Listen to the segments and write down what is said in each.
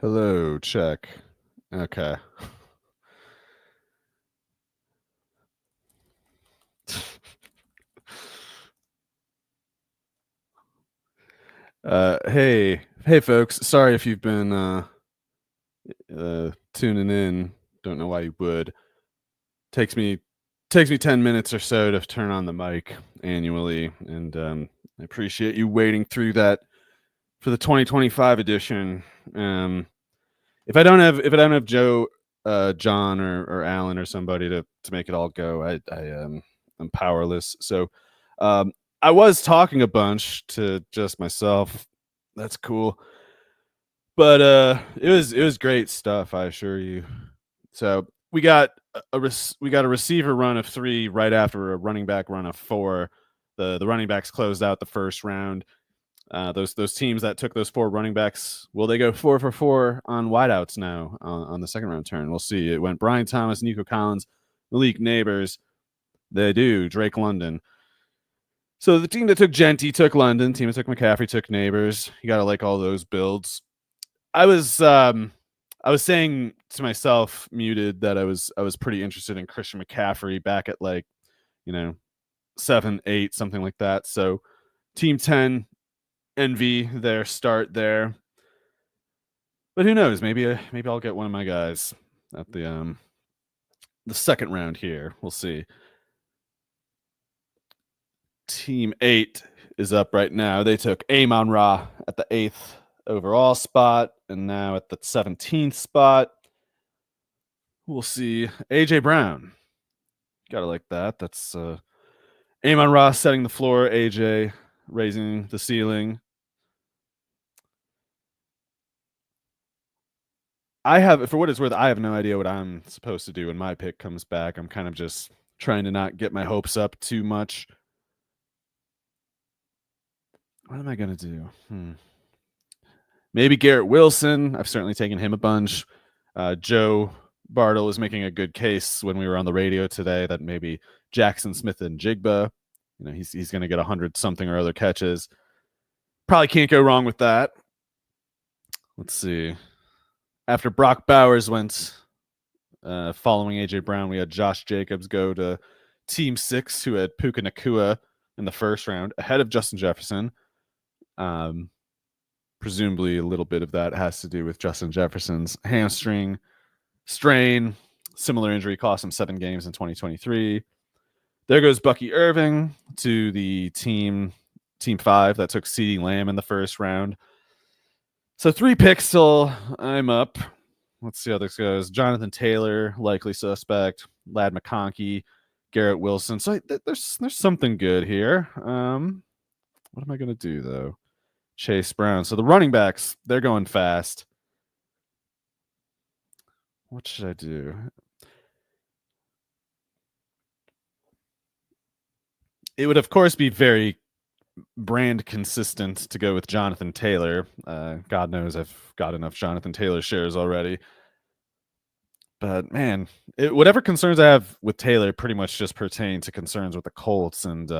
Hello, check. Okay. Hey folks. Sorry if you've been tuning in. Don't know why you would. Takes me 10 minutes or so to turn on the mic annually, and I appreciate you waiting through that for the 2025 edition. If I don't have Joe, John, or Alan or somebody to make it all go, I'm powerless. So I was talking a bunch to just myself. That's cool. But it was great stuff, I assure you. So we got a receiver run of 3 right after a running back run of 4. The running backs closed out the first round. Those teams that took those 4 running backs, will they go 4 for 4 on wideouts now on the second round turn? We'll see. It went Brian Thomas, Nico Collins, Malik Neighbors. They do Drake London. So the team that took Genty took London. Team that took McCaffrey took Neighbors. You got to like all those builds. I was saying to myself, muted, that I was pretty interested in Christian McCaffrey back at 7, 8, something like that. So team 10, envy their start there. But who knows? Maybe I'll get one of my guys at the second round here. We'll see. Team 8 is up right now. They took Amon-Ra at the 8th overall spot, and now at the 17th spot, we'll see AJ Brown. Gotta like that. That's Amon-Ra setting the floor, AJ raising the ceiling. For what it's worth, I have no idea what I'm supposed to do when my pick comes back. I'm kind of just trying to not get my hopes up too much. What am I going to do? Maybe Garrett Wilson. I've certainly taken him a bunch. Joe Bartle was making a good case when we were on the radio today that maybe Jackson Smith and Jigba, he's going to get 100 something or other catches. Probably can't go wrong with that. Let's see. After Brock Bowers went following AJ Brown, we had Josh Jacobs go to Team 6, who had Puka Nacua in the first round ahead of Justin Jefferson. Presumably a little bit of that has to do with Justin Jefferson's hamstring strain. Similar injury cost him 7 games in 2023. There goes Bucky Irving to the team 5 that took CeeDee Lamb in the first round. So 3 picks till I'm up. Let's see how this goes. Jonathan Taylor, likely suspect. Lad McConkey, Garrett Wilson. So there's something good here. What am I going to do, though? Chase Brown. So the running backs, they're going fast. What should I do? It would, of course, be very brand consistent to go with Jonathan Taylor. God knows I've got enough Jonathan Taylor shares already. But man, whatever concerns I have with Taylor pretty much just pertain to concerns with the Colts. And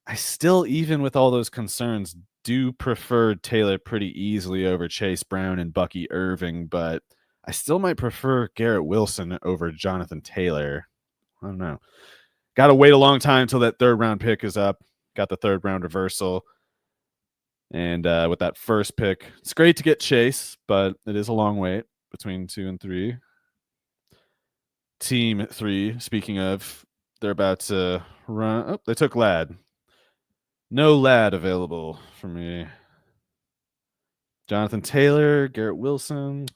I still, even with all those concerns, do prefer Taylor pretty easily over Chase Brown and Bucky Irving. But I still might prefer Garrett Wilson over Jonathan Taylor. I don't know. Got to wait a long time until that 3rd round pick is up. Got the 3rd round reversal. And with that first pick, it's great to get Chase, but it is a long wait between 2 and 3. Team 3, speaking of, they're about to run. Oh, they took Lad. No Lad available for me. Jonathan Taylor, Garrett Wilson.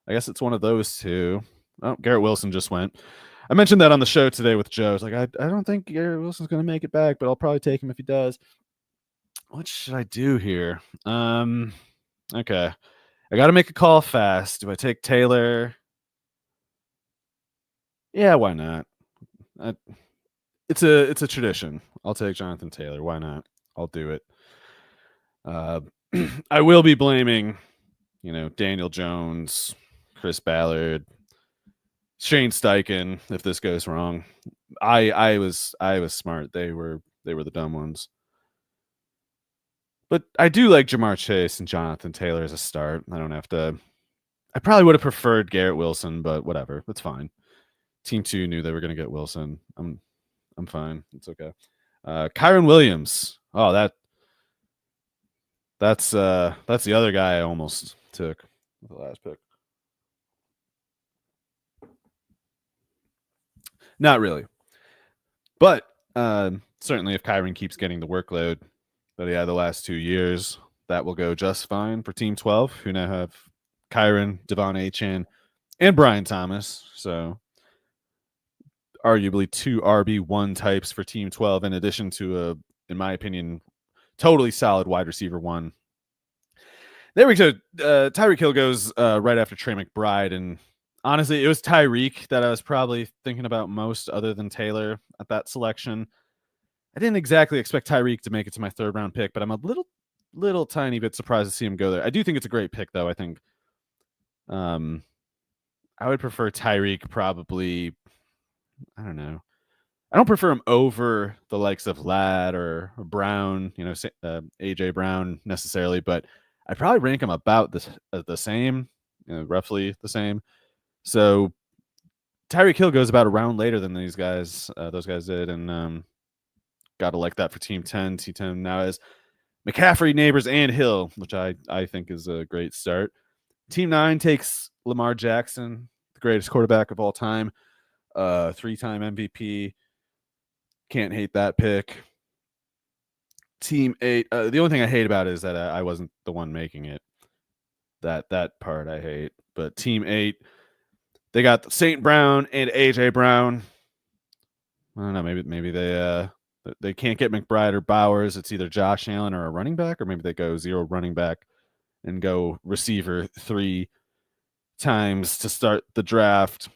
I guess it's one of those 2. Oh, Garrett Wilson just went. I mentioned that on the show today with Joe. It's like, I don't think Garrett Wilson's going to make it back, but I'll probably take him if he does. What should I do here? Okay. I got to make a call fast. Do I take Taylor? Yeah, why not? It's a tradition. I'll take Jonathan Taylor. Why not? I'll do it. I will be blaming, Daniel Jones, Chris Ballard, Shane Steichen if this goes wrong. I was smart. They were the dumb ones. But I do like Jamar Chase and Jonathan Taylor as a start. I don't have to. I probably would have preferred Garrett Wilson, but whatever. That's fine. Team 2 knew they were going to get Wilson. I'm fine. It's okay. Kyron Williams. Oh, that's the other guy I almost took with the last pick. Not really. But certainly if Kyron keeps getting the workload that he had the last 2 years, that will go just fine for Team 12, who now have Kyron, Devon Achane, and Brian Thomas. So arguably 2 RB1 types for Team 12, in addition to in my opinion, totally solid wide receiver 1. There we go. Tyreek Hill goes right after Trey McBride, and honestly, it was Tyreek that I was probably thinking about most other than Taylor at that selection. I didn't exactly expect Tyreek to make it to my 3rd round pick, but I'm a little tiny bit surprised to see him go there. I do think it's a great pick, though. I think I would prefer Tyreek probably. I don't know. I don't prefer him over the likes of Ladd or Brown, AJ Brown necessarily, but I'd probably rank him about the same, roughly the same. So Tyreek Hill goes about a round later than those guys did, and got to like that for Team 10. Team 10 now is McCaffrey, Neighbors, and Hill, which I think is a great start. Team 9 takes Lamar Jackson, the greatest quarterback of all time, 3-time MVP. Can't hate that pick. Team 8. The only thing I hate about it is that I wasn't the one making it. That part I hate. But Team 8, they got St. Brown and AJ Brown. I don't know. Maybe they can't get McBride or Bowers. It's either Josh Allen or a running back, or maybe they go 0 running back and go receiver 3 times to start the draft.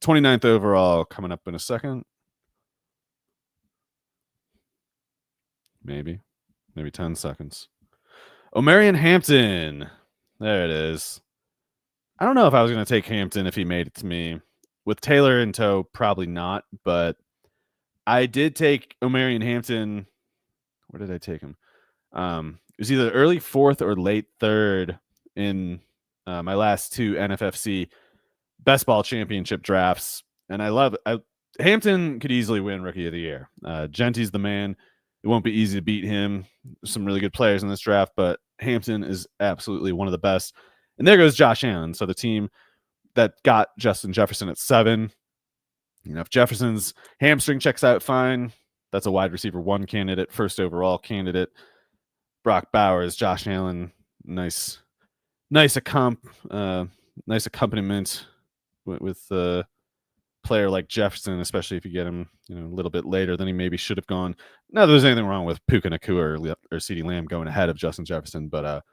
29th overall coming up in a second. Maybe 10 seconds. Omarion Hampton. There it is. I don't know if I was going to take Hampton if he made it to me. With Taylor in tow, probably not, but I did take Omarion Hampton. Where did I take him? It was either early 4th or late 3rd in my last 2 NFFC Best Ball Championship drafts, and I love it. Hampton could easily win Rookie of the Year. Genty's the man. It won't be easy to beat him. There's some really good players in this draft, but Hampton is absolutely one of the best. And there goes Josh Allen. So the team that got Justin Jefferson at 7, if Jefferson's hamstring checks out fine, that's a wide receiver 1 candidate, 1st overall candidate. Brock Bowers, Josh Allen, nice accompaniment with a player like Jefferson, especially if you get him, a little bit later than he maybe should have gone. Not that there's anything wrong with Puka Nacua or CeeDee Lamb going ahead of Justin Jefferson, but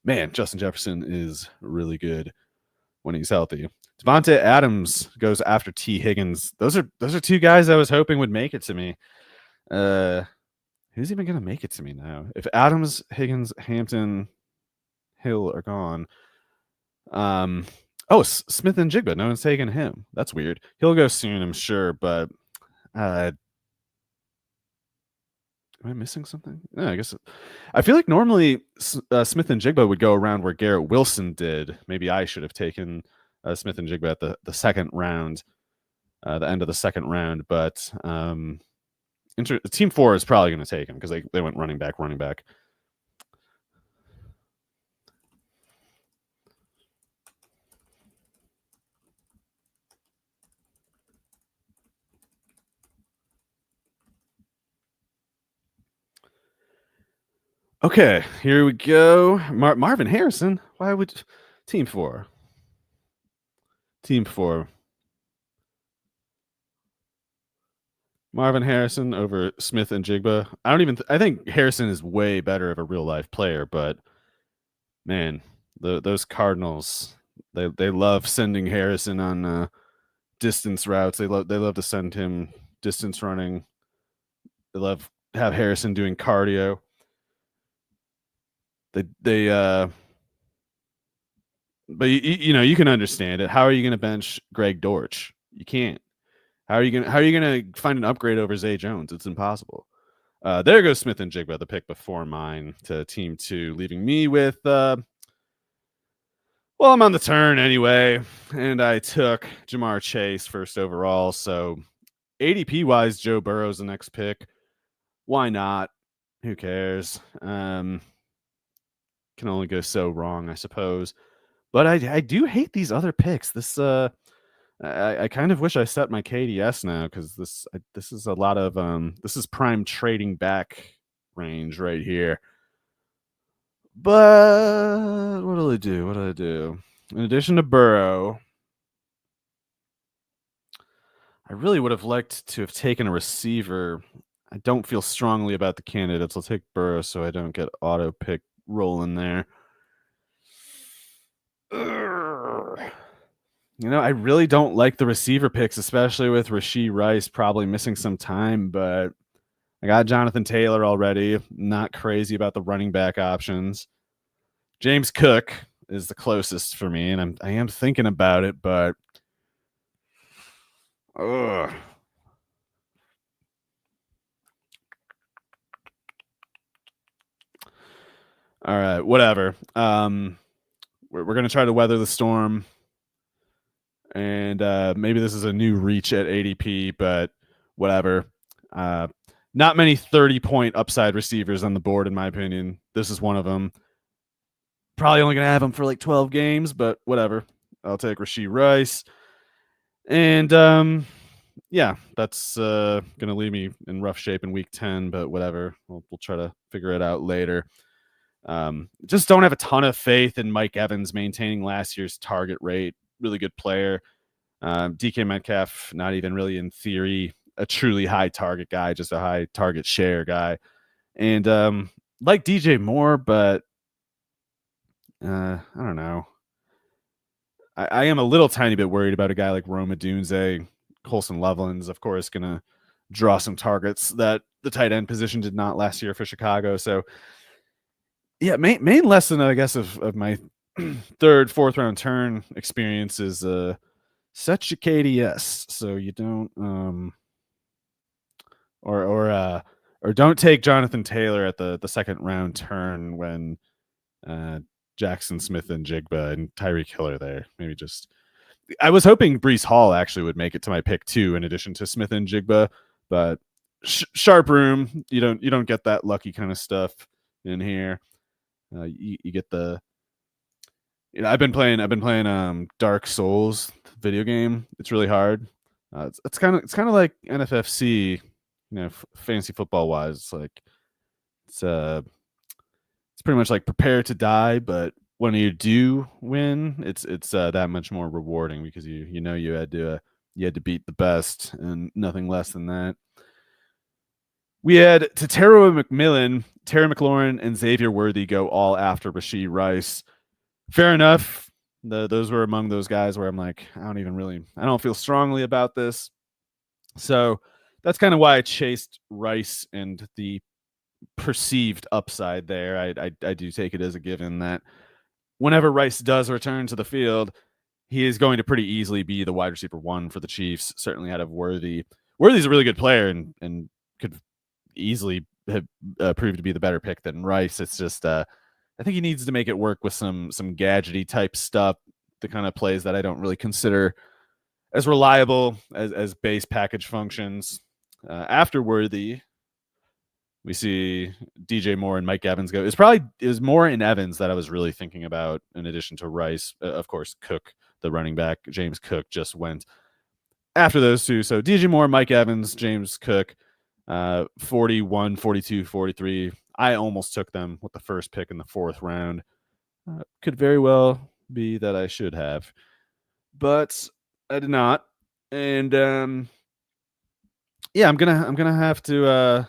man, Justin Jefferson is really good when he's healthy. Devontae Adams goes after T. Higgins. Those are 2 guys I was hoping would make it to me. Who's even going to make it to me now? If Adams, Higgins, Hampton, Hill are gone. Smith and Jigba. No one's taking him. That's weird. He'll go soon, I'm sure, but am I missing something? No, I guess I feel like normally Smith and Jigba would go around where Garrett Wilson did. Maybe I should have taken Smith and Jigba at the second round, the end of the second round. But Team 4 is probably going to take him because they went running back. Okay, here we go. Marvin Harrison. Why would Team 4? Marvin Harrison over Smith and Jigba. I think Harrison is way better of a real life player, but man, those Cardinals, they love sending Harrison on distance routes. They love to send him distance running. They love to have Harrison doing cardio. But you can understand it. How are you going to bench Greg Dortch? You can't. How are you going to find an upgrade over Zay Jones? It's impossible. There goes Smith and Jigba, the pick before mine, to team 2, leaving me with well, I'm on the turn anyway, and I took Jamar Chase first overall. So ADP wise, Joe Burrow's the next pick. Why not? Who cares? Can only go so wrong, I suppose. But I do hate these other picks. This I kind of wish I set my KDS now, because this is a lot of this is prime trading back range right here. But what do I do? What do I do? In addition to Burrow, I really would have liked to have taken a receiver. I don't feel strongly about the candidates. I'll take Burrow so I don't get auto pick rolling there. You know, I really don't like the receiver picks, especially with Rashee Rice probably missing some time, but I got Jonathan Taylor already. Not crazy about the running back options. James Cook is the closest for me, and I am thinking about it, but ugh. All right, whatever. We're gonna try to weather the storm, and maybe this is a new reach at ADP, but whatever. Not many 30-point upside receivers on the board, in my opinion. This is one of them. Probably only gonna have him for like 12 games, but whatever. I'll take Rashee Rice, and yeah, that's gonna leave me in rough shape in week 10, but whatever. We'll try to figure it out later. Just don't have a ton of faith in Mike Evans maintaining last year's target rate. Really good player. DK Metcalf, not even really in theory a truly high target guy, just a high target share guy. And like DJ Moore, but I don't know. I am a little tiny bit worried about a guy like Rome Odunze. Colson Loveland's, of course, going to draw some targets that the tight end position did not last year for Chicago. So, yeah, main lesson, I guess, of my third, fourth round turn experience is set your KDS so you don't or don't take Jonathan Taylor at the second round turn when Jackson Smith and Jigba and Tyreek Hill are there. Maybe just I was hoping Breece Hall actually would make it to my pick too, in addition to Smith and Jigba, but sharp room. You don't get that lucky kind of stuff in here. You get the. You know, I've been playing Dark Souls video game. It's really hard. It's kind of like NFFC, you know, fantasy football wise. It's like it's pretty much like prepare to die, but when you do win, it's that much more rewarding because you had to beat the best and nothing less than that. We had Terry McLaurin, and Xavier Worthy go all after Rashee Rice. Fair enough. Those were among those guys where I'm like, I don't feel strongly about this. So that's kind of why I chased Rice and the perceived upside there. I do take it as a given that whenever Rice does return to the field, he is going to pretty easily be the wide receiver 1 for the Chiefs, certainly out of Worthy. Worthy's a really good player and could easily have proved to be the better pick than Rice. It's just I think he needs to make it work with some gadgety type stuff, the kind of plays that I don't really consider as reliable as base package functions. After Worthy, we see DJ Moore and Mike Evans go. It was Moore and Evans that I was really thinking about in addition to Rice. Of course, Cook, the running back, James Cook just went after those two. So DJ Moore, Mike Evans, James Cook, 41, 42, 43. I almost took them with the first pick in the 4th round. Could very well be that I should have, but I did not. And yeah, I'm gonna have to.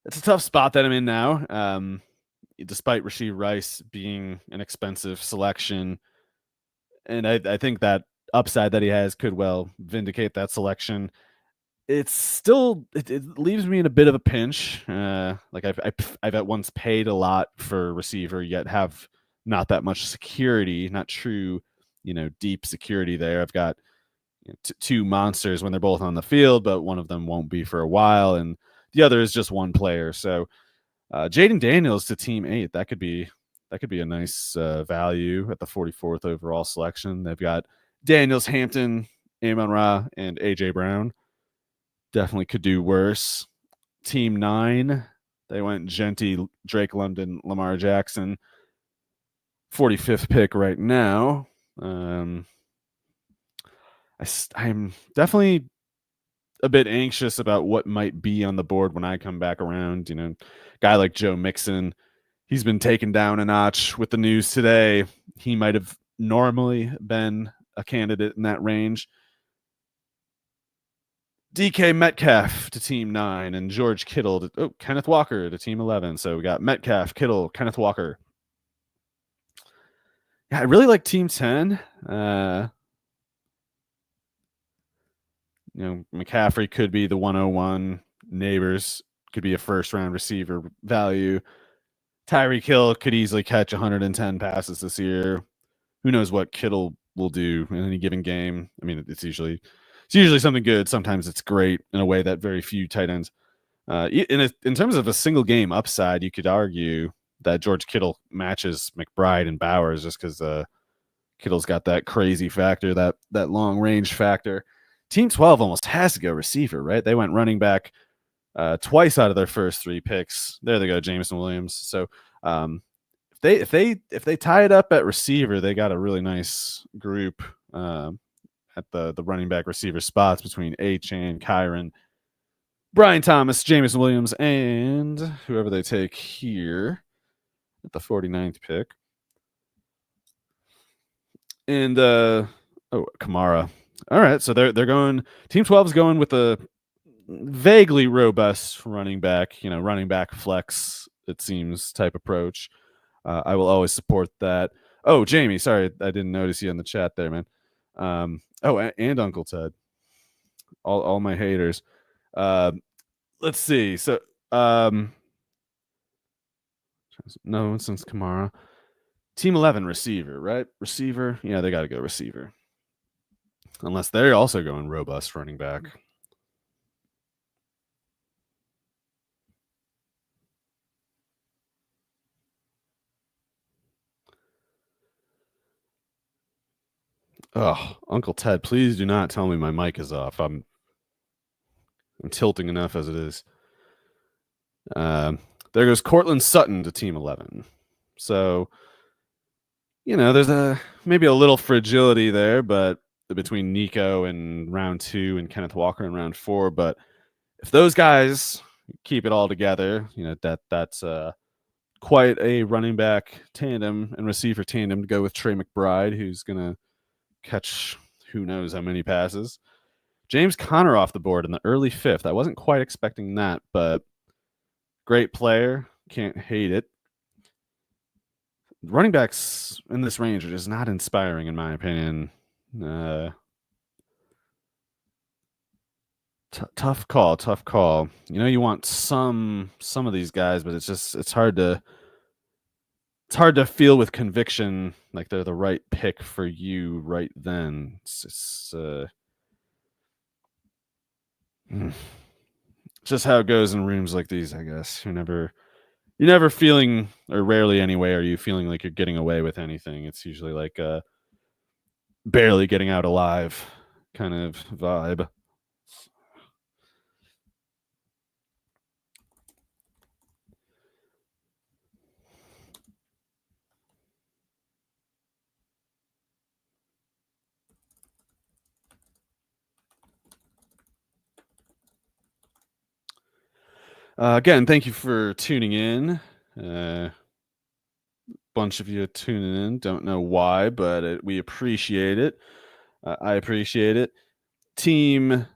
It's a tough spot that I'm in now. Despite Rashee Rice being an expensive selection, and I think that upside that he has could well vindicate that selection. It's still it leaves me in a bit of a pinch. Like I've at once paid a lot for receiver, yet have not that much security, not true, deep security there. I've got two monsters when they're both on the field, but one of them won't be for a while, and The other is just one player. So Jaden Daniels to team 8. That could be a nice value at the 44th overall selection. They've got Daniels, Hampton, Amon-Ra, and AJ Brown. Definitely could do worse. Team 9, they went Genty, Drake London, Lamar Jackson. 45th pick right now. I'm definitely a bit anxious about what might be on the board when I come back around. Guy like Joe Mixon, he's been taken down a notch with the news today. He might have normally been a candidate in that range. DK Metcalf to team 9 and George Kittle to Kenneth Walker to team 11. So we got Metcalf, Kittle, Kenneth Walker. Yeah, I really like team 10. McCaffrey could be the 101. Neighbors could be a first-round receiver value. Tyreek Hill could easily catch 110 passes this year. Who knows what Kittle will do in any given game? I mean, it's usually something good. Sometimes it's great in a way that very few tight ends. In terms of a single game upside, you could argue that George Kittle matches McBride and Bowers just because Kittle's got that crazy factor, that long range factor. Team 12 almost has to go receiver, right? They went running back twice out of their first 3 picks. There they go, Jameson Williams. So if they tie it up at receiver, they got a really nice group at the running back receiver spots between Achane, Kyron, Brian Thomas, Jameson Williams, and whoever they take here at the 49th pick. And Kamara. All right, so they're going. Team 12 is going with a vaguely robust running back, running back flex, it seems, type approach. I will always support that. Oh, Jamie, sorry, I didn't notice you in the chat there, man. And Uncle Ted. All my haters. Let's see. So, no, since Kamara. Team 11 receiver, right? Receiver. Yeah, they got to go receiver. Unless they're also going robust running back. Oh, Uncle Ted, please do not tell me my mic is off. I'm tilting enough as it is. There goes Cortland Sutton to team 11. So, there's maybe a little fragility there, but between Nico in round 2 and Kenneth Walker in round 4. But if those guys keep it all together, that's quite a running back tandem and receiver tandem to go with Trey McBride, who's going to catch who knows how many passes. James Conner off the board in the early 5th. I wasn't quite expecting that, but great player. Can't hate it. Running backs in this range are just not inspiring, in my opinion. Tough call. You want some of these guys, but it's hard to feel with conviction like they're the right pick for you right then. It's just how it goes in rooms like these, I guess. You're never feeling, or rarely anyway, are you feeling like you're getting away with anything. It's usually like a barely getting out alive kind of vibe. Again, thank you for tuning in. Bunch of you tuning in. Don't know why, but we appreciate it. I appreciate it. Team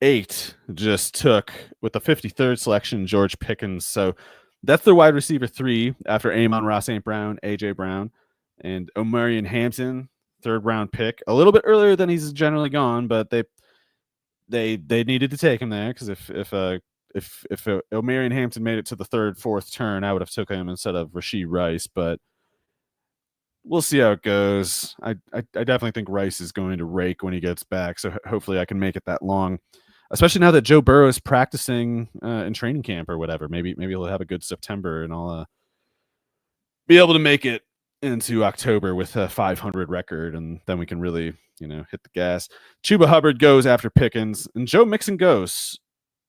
8 just took, with the 53rd selection, George Pickens. So that's their wide receiver 3 after Amon-Ra St. Brown, AJ Brown, and Omarion Hampton, 3rd round pick. A little bit earlier than he's generally gone, but they needed to take him there because if Omarion Hampton made it to the 3rd, 4th turn, I would have took him instead of Rashee Rice, but we'll see how it goes. I definitely think Rice is going to rake when he gets back, so hopefully I can make it that long. especially now that Joe Burrow is practicing in training camp or whatever. Maybe he'll have a good September, and I'll be able to make it into October with a 500 record, and then we can really, hit the gas. Chuba Hubbard goes after Pickens, and Joe Mixon goes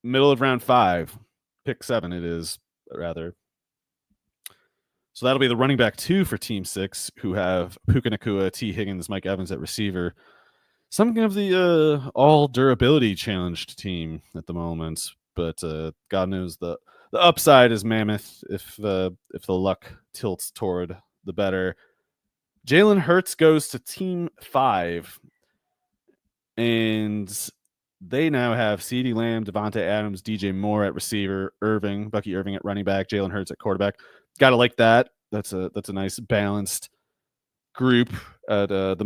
middle of round 5, pick 7 it is, rather. So that'll be the running back 2 for Team 6, who have Puka Nacua, T. Higgins, Mike Evans at receiver. Something of the all durability challenged team at the moment, but God knows the upside is mammoth if the luck tilts toward the better. Jalen Hurts goes to Team 5, and they now have CeeDee Lamb, Devontae Adams, DJ Moore at receiver, Bucky Irving at running back, Jalen Hurts at quarterback. Gotta like that. That's a nice balanced group at at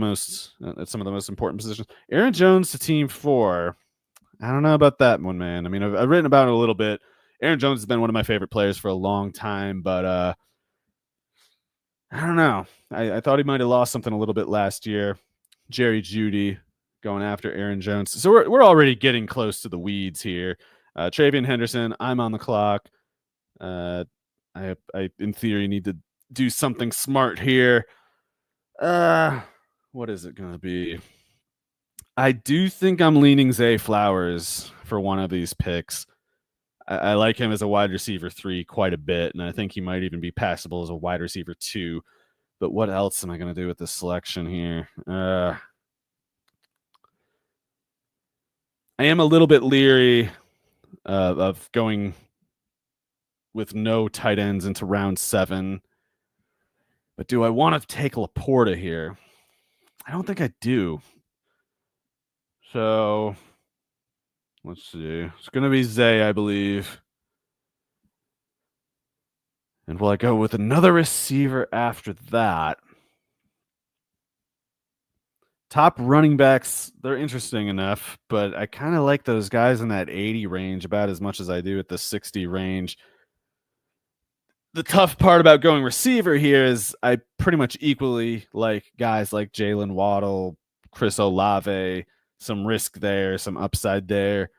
some of the most important positions. Aaron Jones to Team 4. I don't know about that one, man. I mean, I've written about it a little bit. Aaron Jones has been one of my favorite players for a long time, but I don't know. I thought he might have lost something a little bit last year. Jerry Jeudy going after Aaron Jones. So we're already getting close to the weeds here. Travion Henderson, I'm on the clock. I in theory need to do something smart here. What is it going to be? I do think I'm leaning Zay Flowers for one of these picks. I like him as a wide receiver 3 quite a bit, and I think he might even be passable as a wide receiver 2. But what else am I going to do with this selection here? I am a little bit leery of going with no tight ends into round 7. But do I want to take Laporta here? I don't think I do. So let's see. It's going to be Zay, I believe. And will I go with another receiver after that? Top running backs, they're interesting enough, but I kind of like those guys in that 80 range about as much as I do at the 60 range. The tough part about going receiver here is I pretty much equally like guys like Jalen Waddle, Chris Olave, some risk there, some upside there.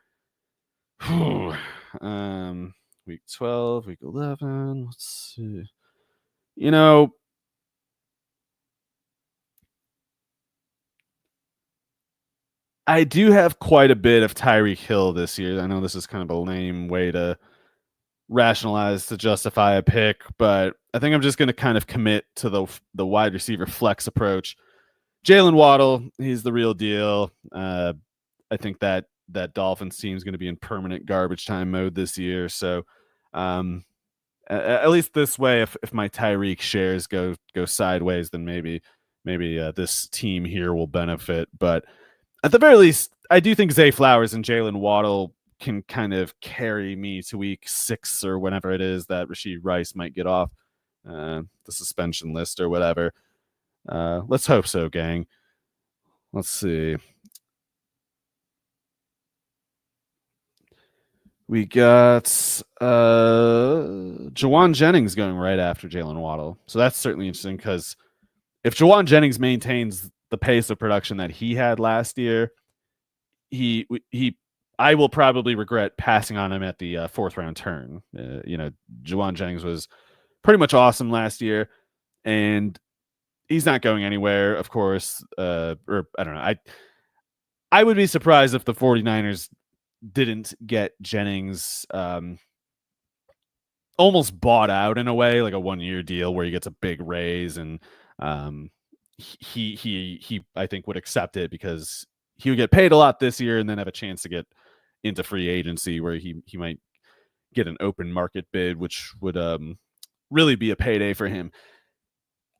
Week 12, week 11, let's see. I do have quite a bit of Tyreek Hill this year. I know this is kind of a lame way to rationalize to justify a pick, but I think I'm just going to kind of commit to the wide receiver flex approach. Jalen Waddle, he's the real deal. I think that Dolphins team is going to be in permanent garbage time mode this year. So at least this way, if my Tyreek shares go sideways, then maybe this team here will benefit. But at the very least, I do think Zay Flowers and Jalen Waddle can kind of carry me to week 6 or whenever it is that Rashee Rice might get off the suspension list or whatever. Let's hope so, gang. Let's see. We got Jawan Jennings going right after Jalen Waddle. So that's certainly interesting because if Jawan Jennings maintains the pace of production that he had last year, I will probably regret passing on him at the 4th round turn. Jawan Jennings was pretty much awesome last year, and he's not going anywhere, of course. Or I don't know. I would be surprised if the 49ers didn't get Jennings almost bought out in a way, like a 1-year deal where he gets a big raise, and he I think would accept it because he would get paid a lot this year and then have a chance to get into free agency where he might get an open market bid, which would really be a payday for him.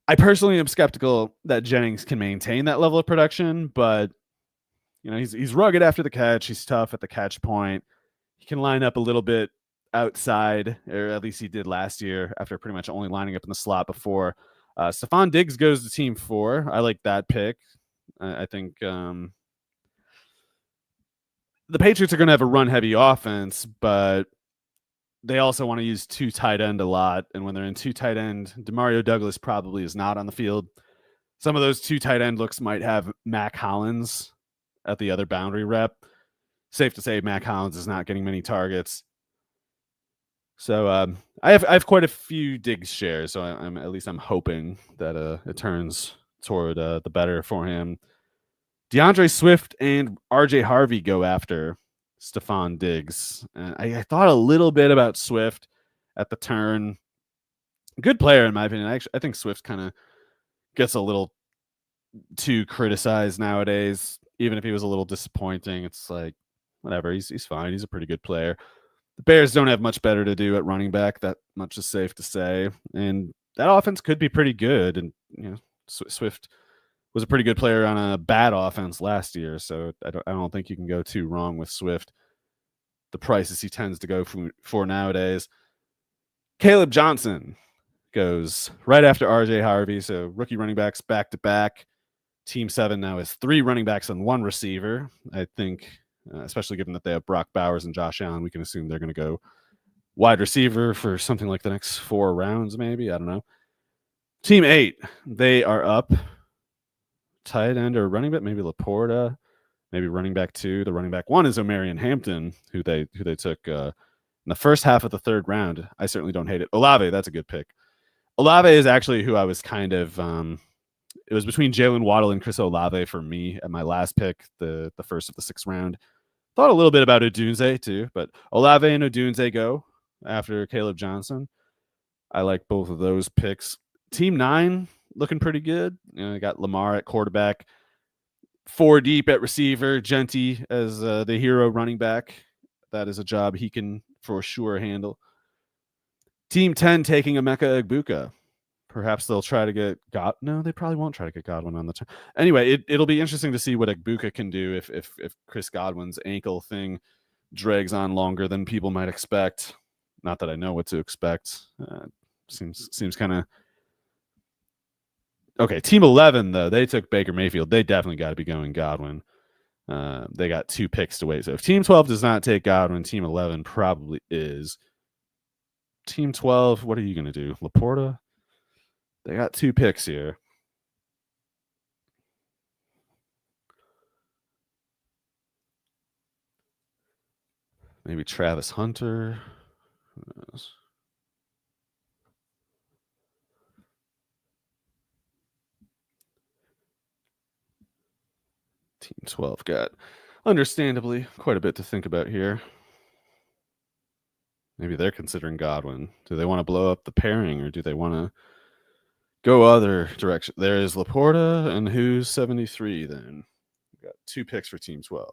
I personally am skeptical that Jennings can maintain that level of production, but he's rugged after the catch. He's tough at the catch point. He can line up a little bit outside, or at least he did last year after pretty much only lining up in the slot before. Stephon Diggs goes to Team 4. I like that pick. I think the Patriots are going to have a run-heavy offense, but they also want to use 2 tight end a lot. And when they're in 2 tight end, Demario Douglas probably is not on the field. Some of those 2 tight end looks might have Mac Hollins at the other boundary rep. safe to say Mac Hollins is not getting many targets. So I have quite a few Diggs shares, so I'm hoping that it turns toward the better for him. DeAndre Swift and RJ Harvey go after Stephon Diggs. I thought a little bit about Swift at the turn. Good player in my opinion. I think Swift kind of gets a little too criticized nowadays. Even if he was a little disappointing, it's like whatever. He's fine. He's a pretty good player. The Bears don't have much better to do at running back. That much is safe to say. And that offense could be pretty good. And Swift was a pretty good player on a bad offense last year, so I don't think you can go too wrong with Swift. The prices he tends to go for nowadays. Caleb Johnson goes right after RJ Harvey, so rookie running backs back to back. Team 7 now has 3 running backs and 1 receiver. I think, especially given that they have Brock Bowers and Josh Allen, we can assume they're going to go wide receiver for something like the next 4 rounds, maybe. I don't know. Team 8, they are up. Tight end or running back, maybe Laporta, maybe running back 2. The running back 1 is Omarion Hampton, who they took in the first half of the 3rd round. I certainly don't hate it. Olave, that's a good pick. Olave is actually who I was kind of it was between Jalen Waddle and Chris Olave for me at my last pick, the first of the 6th round. Thought a little bit about Odunze too, but Olave and Odunze go after Caleb Johnson. I like both of those picks. Team 9 looking pretty good. I got Lamar at quarterback, 4 deep at receiver, Genty as the hero running back. That is a job he can for sure handle. Team 10 taking Emeka Egbuka. Perhaps they'll try to get No, they probably won't try to get Godwin on the turn. Anyway, it'll be interesting to see what Egbuka can do if Chris Godwin's ankle thing drags on longer than people might expect. Not that I know what to expect. Seems kind of okay. Team 11 though, they took Baker Mayfield. They definitely got to be going Godwin. They got 2 picks to wait. So if Team 12 does not take Godwin, Team 11 probably is. Team 12, what are you going to do? Laporta? They got 2 picks here. Maybe Travis Hunter. Team 12 got, understandably, quite a bit to think about here. Maybe they're considering Godwin. Do they want to blow up the pairing, or do they want to go other direction? There is Laporta, and who's 73 then? We got 2 picks for Team 12.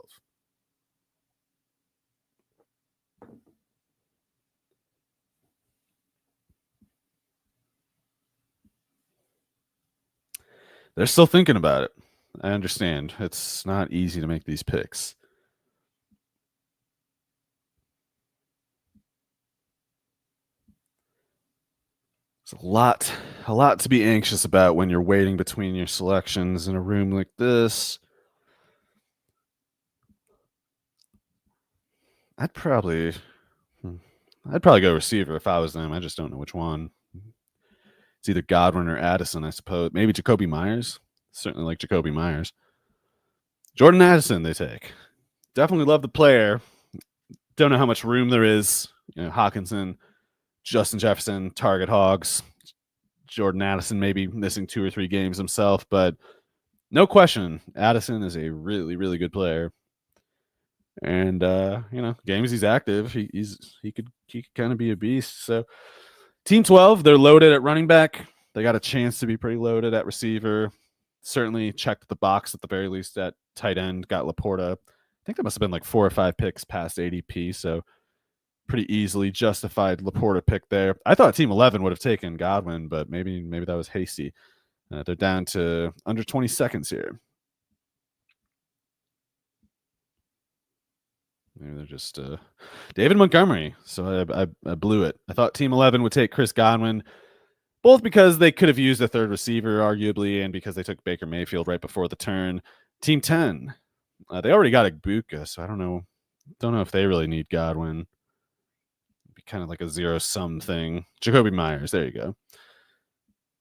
They're still thinking about it. I understand. It's not easy to make these picks. It's a lot to be anxious about when you're waiting between your selections in a room like this. I'd probably go receiver if I was them. I just don't know which one. It's either Godwin or Addison, I suppose. Maybe Jacoby Myers. Certainly like Jacoby Myers. Jordan Addison they take. Definitely love the player. Don't know how much room there is. Hawkinson, Justin Jefferson, target hogs. Jordan Addison maybe missing 2 or 3 games himself, but no question, Addison is a really, really good player. And games he's active, he could kind of be a beast. So Team 12, they're loaded at running back. They got a chance to be pretty loaded at receiver. Certainly checked the box at the very least at tight end. Got Laporta. I think that must have been like 4 or 5 picks past ADP. So pretty easily justified Laporta pick there. I thought Team 11 would have taken Godwin, but maybe that was hasty. They're down to under 20 seconds here. Maybe they're just David Montgomery. So I blew it. I thought Team 11 would take Chris Godwin, both because they could have used a 3rd receiver, arguably, and because they took Baker Mayfield right before the turn. Team 10, they already got Egbuka, so I don't know if they really need Godwin. It'd be kind of like a zero-sum thing. Jacoby Myers, there you go.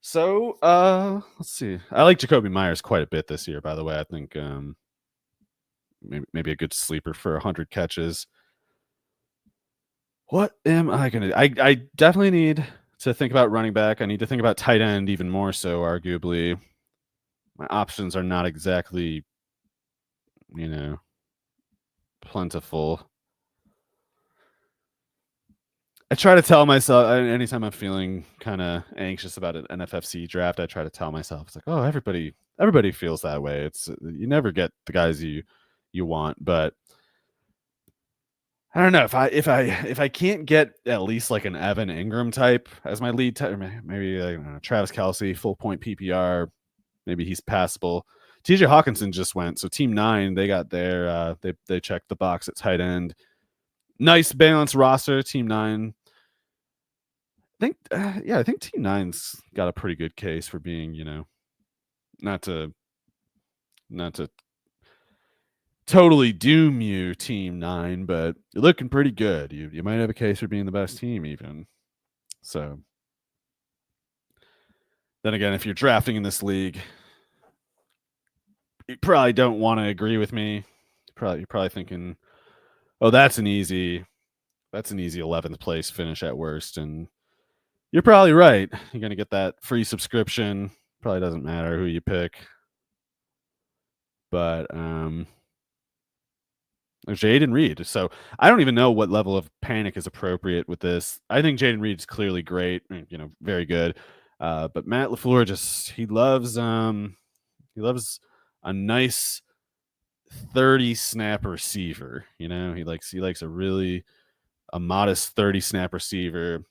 So let's see. I like Jacoby Myers quite a bit this year, by the way. I think maybe a good sleeper for 100 catches. What am I going to do? I definitely need to think about running back. I need to think about tight end even more so, arguably. My options are not exactly, plentiful. I try to tell myself anytime I'm feeling kind of anxious about an NFFC draft, I try to tell myself, it's like, oh, everybody feels that way. It's you never get the guys you want, but I don't know if I can't get at least like an Evan Ingram type as my lead type, maybe Travis Kelce, full point PPR, maybe he's passable. TJ Hawkinson just went, so Team 9 they got their they checked the box at tight end. Nice balanced roster, Team 9. I think Team 9's got a pretty good case for being, not to totally doom you, Team 9, but you're looking pretty good. You might have a case for being the best team even. So then again, if you're drafting in this league, you probably don't want to agree with me. You're probably thinking, oh, that's an easy 11th place finish at worst, and you're probably right. You're going to get that free subscription. Probably doesn't matter who you pick. But Jaden Reed. So I don't even know what level of panic is appropriate with this. I think Jaden Reed's clearly great, very good. But Matt LaFleur he loves a nice 30 snap receiver. He likes a modest 30 snap receiver.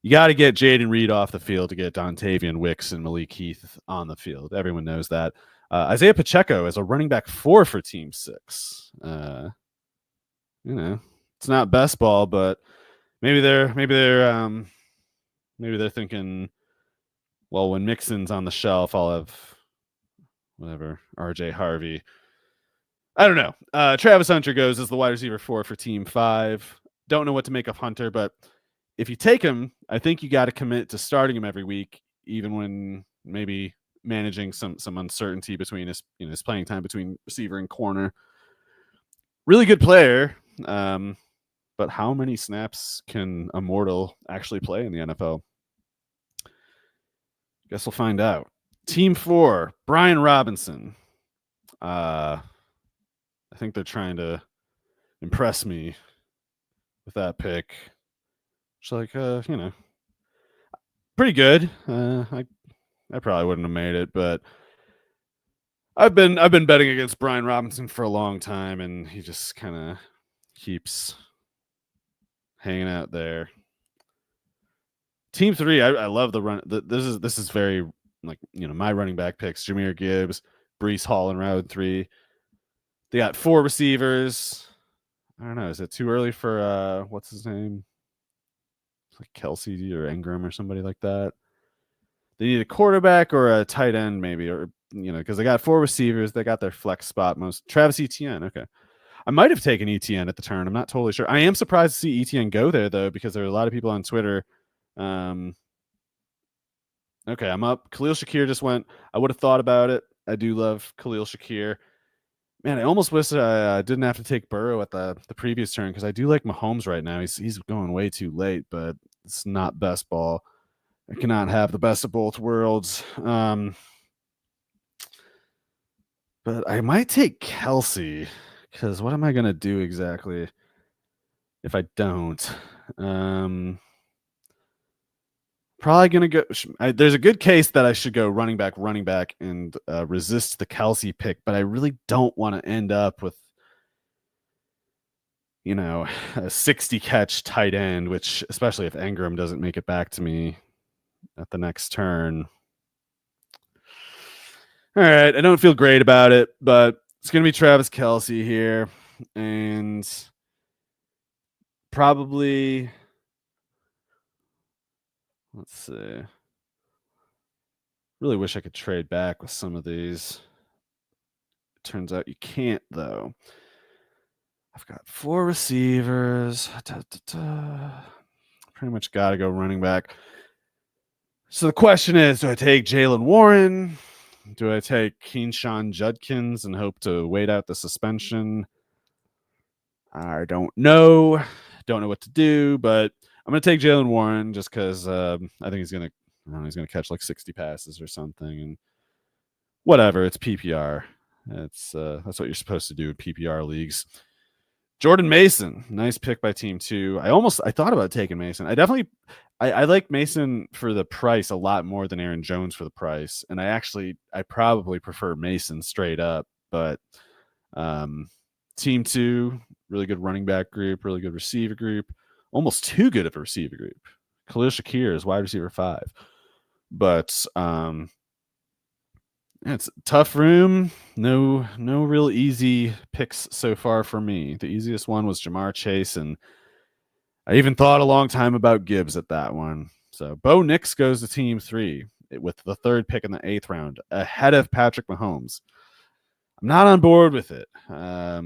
You got to get Jaden Reed off the field to get Dontavian Wicks and Malik Heath on the field. Everyone knows that. Isaiah Pacheco as a running back 4 for Team 6. It's not best ball, but maybe they're thinking, well, when Mixon's on the shelf, I'll have whatever RJ Harvey. I don't know. Travis Hunter goes as the wide receiver 4 for Team 5. Don't know what to make of Hunter, but if you take him, I think you got to commit to starting him every week, even when maybe managing some uncertainty between his playing time between receiver and corner. Really good player, but how many snaps can a mortal actually play in the NFL? Guess we'll find out. Team 4, Brian Robinson. I think they're trying to impress me with that pick. It's like, pretty good. I probably wouldn't have made it, but I've been betting against Brian Robinson for a long time, and he just kind of keeps hanging out there. Team 3, I love the run. This is very my running back picks: Jahmyr Gibbs, Breece Hall in round 3. They got 4 receivers. I don't know. Is it too early for what's his name? It's like Kelce or Ingram or somebody like that. They need a quarterback or a tight end, maybe, or because they got 4 receivers. They got their flex spot Travis Etienne. Okay, I might have taken Etienne at the turn. I'm not totally sure. I am surprised to see Etienne go there though, because there are a lot of people on Twitter. Okay, I'm up. Khalil Shakir just went. I would have thought about it. I do love Khalil Shakir. Man, I almost wish I didn't have to take Burrow at the previous turn, because I do like Mahomes right now. He's going way too late, but it's not best ball. I cannot have the best of both worlds. But I might take Kelce, because what am I going to do exactly if I don't? Probably going to go. There's a good case that I should go running back, and resist the Kelce pick, but I really don't want to end up with, a 60 catch tight end, which, especially if Ingram doesn't make it back to me at the next turn. All right, I don't feel great about it, but it's going to be Travis Kelce here, and probably, let's see. Really wish I could trade back with some of these. It turns out you can't, though. I've got 4 receivers. Pretty much got to go running back. So the question is, do I take Jaylen Warren? Do I take Keenshawn Judkins and hope to wait out the suspension? I don't know. Don't know what to do, but I'm going to take Jalen Warren just because I think he's going to catch like 60 passes or something. And whatever, it's PPR. That's what you're supposed to do in PPR leagues. Jordan Mason, nice pick by team 2. I thought about taking Mason. I like Mason for the price a lot more than Aaron Jones for the price. And I probably prefer Mason straight up, but team 2, really good running back group, really good receiver group, almost too good of a receiver group. Khalil Shakir is wide receiver 5. But it's a tough room. No real easy picks so far for me. The easiest one was Jamar Chase, and I even thought a long time about Gibbs at that one. So Bo Nix goes to team 3 with the 3rd pick in the 8th round, ahead of Patrick Mahomes. I'm not on board with it. I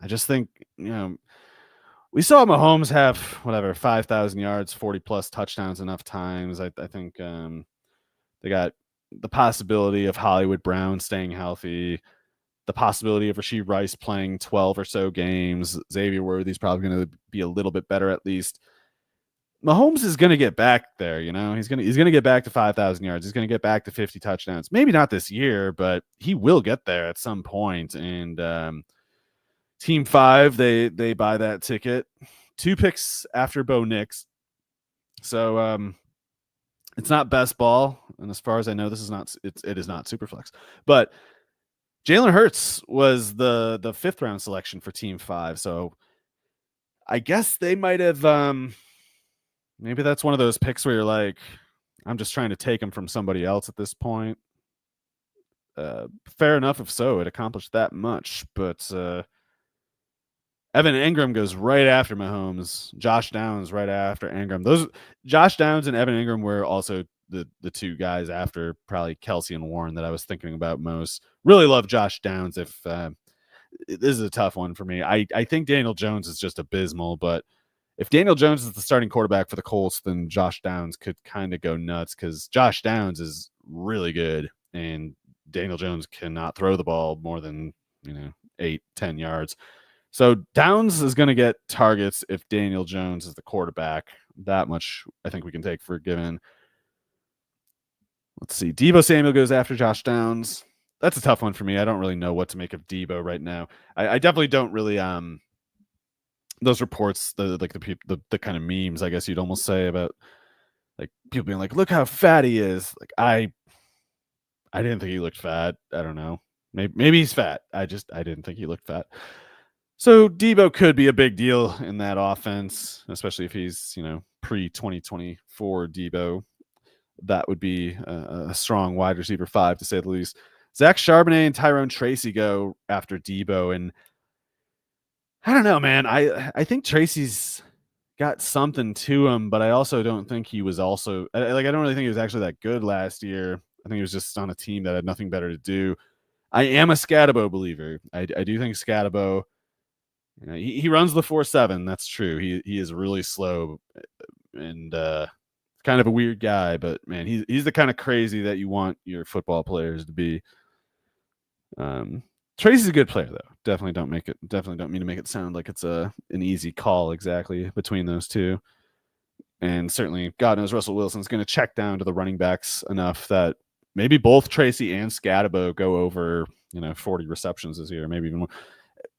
just think, we saw Mahomes have 5,000 yards, 40 plus touchdowns enough times. I think they got the possibility of Hollywood Brown staying healthy, the possibility of Rashee Rice playing 12 or so games. Xavier Worthy's probably going to be a little bit better at least. Mahomes is going to get back there, He's going to get back to 5,000 yards. He's going to get back to 50 touchdowns. Maybe not this year, but he will get there at some point. And team 5, they buy that ticket. 2 picks after Bo Nix. So it's not best ball, and as far as I know, it is not Superflex. But Jalen Hurts was the 5th round selection for team 5. So I guess they might have maybe that's one of those picks where you're like, I'm just trying to take him from somebody else at this point. Fair enough if so, it accomplished that much, but Evan Ingram goes right after Mahomes. Josh Downs right after Ingram. Josh Downs and Evan Ingram were also the 2 guys after probably Kelsey and Warren that I was thinking about most. Really love Josh Downs. If this is a tough one for me, I think Daniel Jones is just abysmal. But if Daniel Jones is the starting quarterback for the Colts, then Josh Downs could kind of go nuts because Josh Downs is really good, and Daniel Jones cannot throw the ball more than 8-10 yards. So Downs is going to get targets if Daniel Jones is the quarterback. That much I think we can take for given. Let's see. Deebo Samuel goes after Josh Downs. That's a tough one for me. I don't really know what to make of Deebo right now. I definitely don't really those reports, the kind of memes, I guess you'd almost say, about like people being like, look how fat he is. Like I didn't think he looked fat. I don't know. Maybe he's fat. I didn't think he looked fat. So Deebo could be a big deal in that offense, especially if he's, pre-2024 Deebo. That would be a strong wide receiver 5, to say the least. Zach Charbonnet and Tyrone Tracy go after Deebo, and I don't know, man. I think Tracy's got something to him, but I also don't think he was also I don't really think he was actually that good last year. I think he was just on a team that had nothing better to do. I am a Scatabo believer. I do think Scatabo, he runs the 4.7. That's true. He is really slow and kind of a weird guy, but man, he's the kind of crazy that you want your football players to be. Tracy's a good player though. Definitely don't mean to make it sound like it's an easy call exactly between those two. And certainly, God knows Russell Wilson's going to check down to the running backs enough that maybe both Tracy and Scatabo go over 40 receptions this year, maybe even more.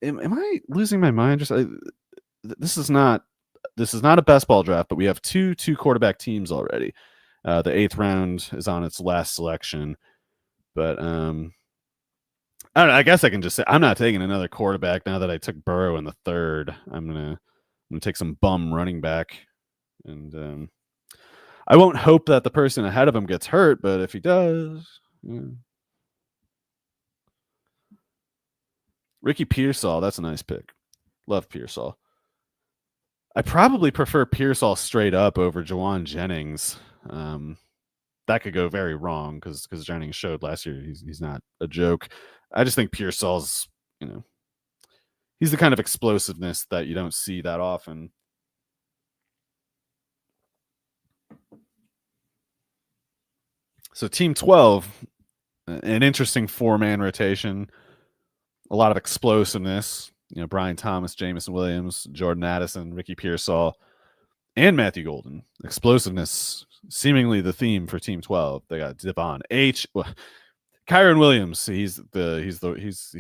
Am I losing my mind? This is not a best ball draft, but we have two quarterback teams already. The 8th round is on its last selection, but I don't know. I guess I can just say I'm not taking another quarterback now that I took Burrow in the 3rd. I'm gonna take some bum running back, and I won't hope that the person ahead of him gets hurt, but if he does, Ricky Pearsall, that's a nice pick. Love Pearsall. I probably prefer Pearsall straight up over Jawan Jennings. That could go very wrong because Jennings showed last year he's not a joke. I just think Pearsall's, he's the kind of explosiveness that you don't see that often. So Team 12, an interesting 4-man rotation, a lot of explosiveness. Brian Thomas, Jamison Williams, Jordan Addison, Ricky Pearsall, and Matthew Golden. Explosiveness, seemingly the theme for Team 12. They got Devon H. Kyron Williams. He's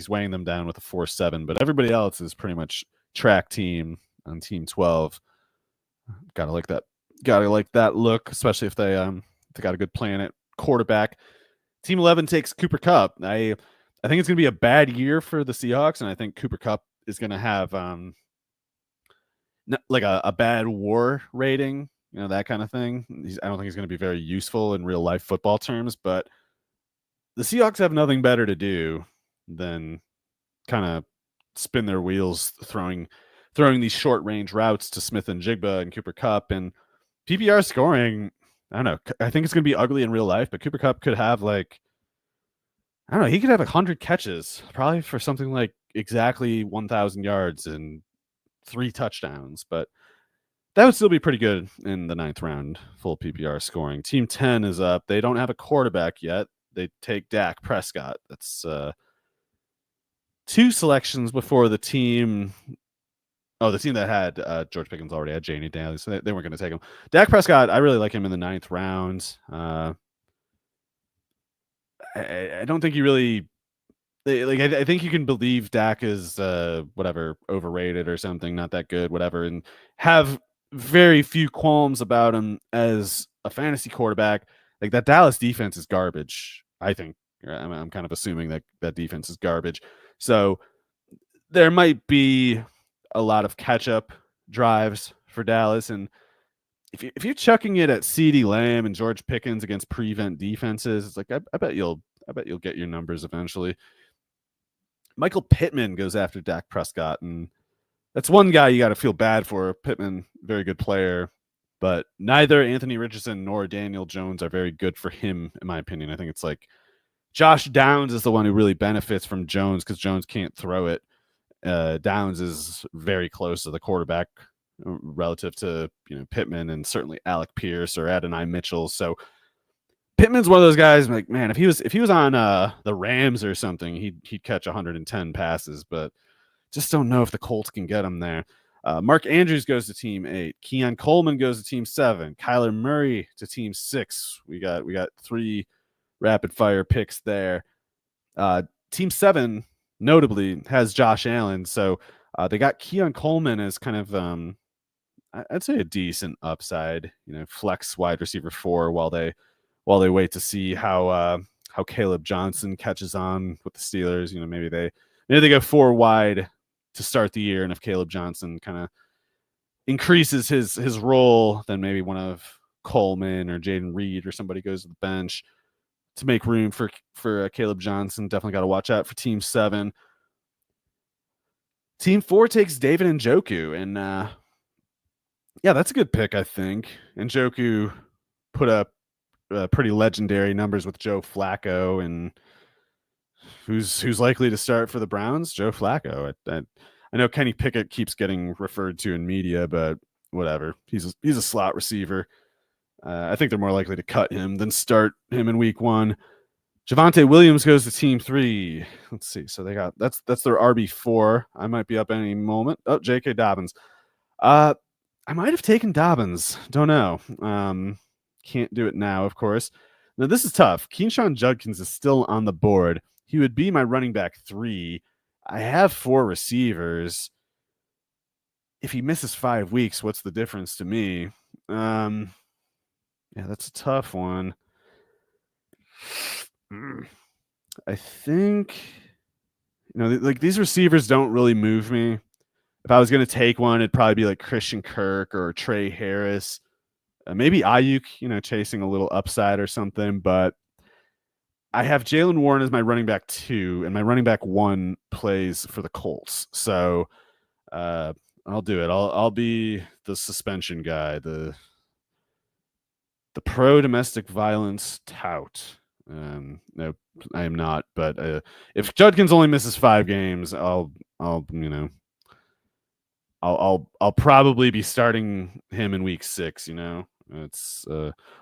weighing them down with a 4-7, but everybody else is pretty much track team on Team 12. Gotta like that. Gotta like that look, especially if they got a good plan at quarterback. Team 11 takes Cooper Kupp. I think it's gonna be a bad year for the Seahawks, and I think Cooper Kupp is gonna have like a bad WAR rating, that kind of thing. I don't think he's gonna be very useful in real life football terms, but the Seahawks have nothing better to do than kind of spin their wheels throwing these short range routes to Smith and Jigba and Cooper Kupp, and PPR scoring. I don't know. I think it's going to be ugly in real life, but Cooper Kupp could have he could have 100 catches, probably for something like exactly 1,000 yards and 3 touchdowns, but that would still be pretty good in the 9th round, full PPR scoring. Team 10 is up. They don't have a quarterback yet. They take Dak Prescott. That's 2 selections before the team. Oh, the team that had George Pickens already had Janie Daly, so they weren't going to take him. Dak Prescott, I really like him in the 9th round. I don't think you really I think you can believe Dak is overrated or something, not that good, whatever, and have very few qualms about him as a fantasy quarterback. Like, that Dallas defense is garbage. I think I'm kind of assuming that defense is garbage. So there might be a lot of catch-up drives for Dallas, and if you're chucking it at CeeDee Lamb and George Pickens against prevent defenses, it's like I bet you'll get your numbers eventually. Michael Pittman goes after Dak Prescott, and that's one guy you got to feel bad for. Pittman, very good player, but neither Anthony Richardson nor Daniel Jones are very good for him, in my opinion. I think it's like Josh Downs is the one who really benefits from Jones because Jones can't throw it. Downs is very close to the quarterback relative to Pittman and certainly Alec Pierce or Adonai Mitchell. So Pittman's one of those guys. Like, man, if he was on the Rams or something, he'd catch 110 passes, but just don't know if the Colts can get him there. Mark Andrews goes to Team 8. Keon Coleman goes to Team 7. Kyler Murray to Team 6. We got 3 rapid fire picks there. Team 7 notably has Josh Allen, so they got Keon Coleman as kind of I'd say a decent upside, flex wide receiver 4 while they wait to see how Caleb Johnson catches on with the Steelers. Maybe they go 4 wide to start the year, and if Caleb Johnson kind of increases his role, then maybe one of Coleman or Jaden Reed or somebody goes to the bench to make room for Caleb Johnson. Definitely got to watch out for Team 7. Team 4 takes David Njoku, and that's a good pick, I think. Njoku put up pretty legendary numbers with Joe Flacco, and who's likely to start for the Browns? Joe Flacco. I know Kenny Pickett keeps getting referred to in media, but whatever. He's a slot receiver. I think they're more likely to cut him than start him in week 1. Javonte Williams goes to Team 3. Let's see. So they got that's their RB4. I might be up any moment. Oh, J.K. Dobbins. I might have taken Dobbins. Don't know. Can't do it now, of course. Now, this is tough. Keyshawn Judkins is still on the board. He would be my running back 3. I have 4 receivers. If he misses 5 weeks, what's the difference to me? Yeah, that's a tough one. I think, like, these receivers don't really move me. If I was going to take one, it'd probably be like Christian Kirk or Trey Harris. Maybe Ayuk, chasing a little upside or something. But I have Jaylen Warren as my running back 2, and my running back 1 plays for the Colts. So I'll do it. I'll be the suspension guy, the pro-domestic violence tout. No, I am not. But if Judkins only misses 5 games, I'll probably be starting him in week 6. It's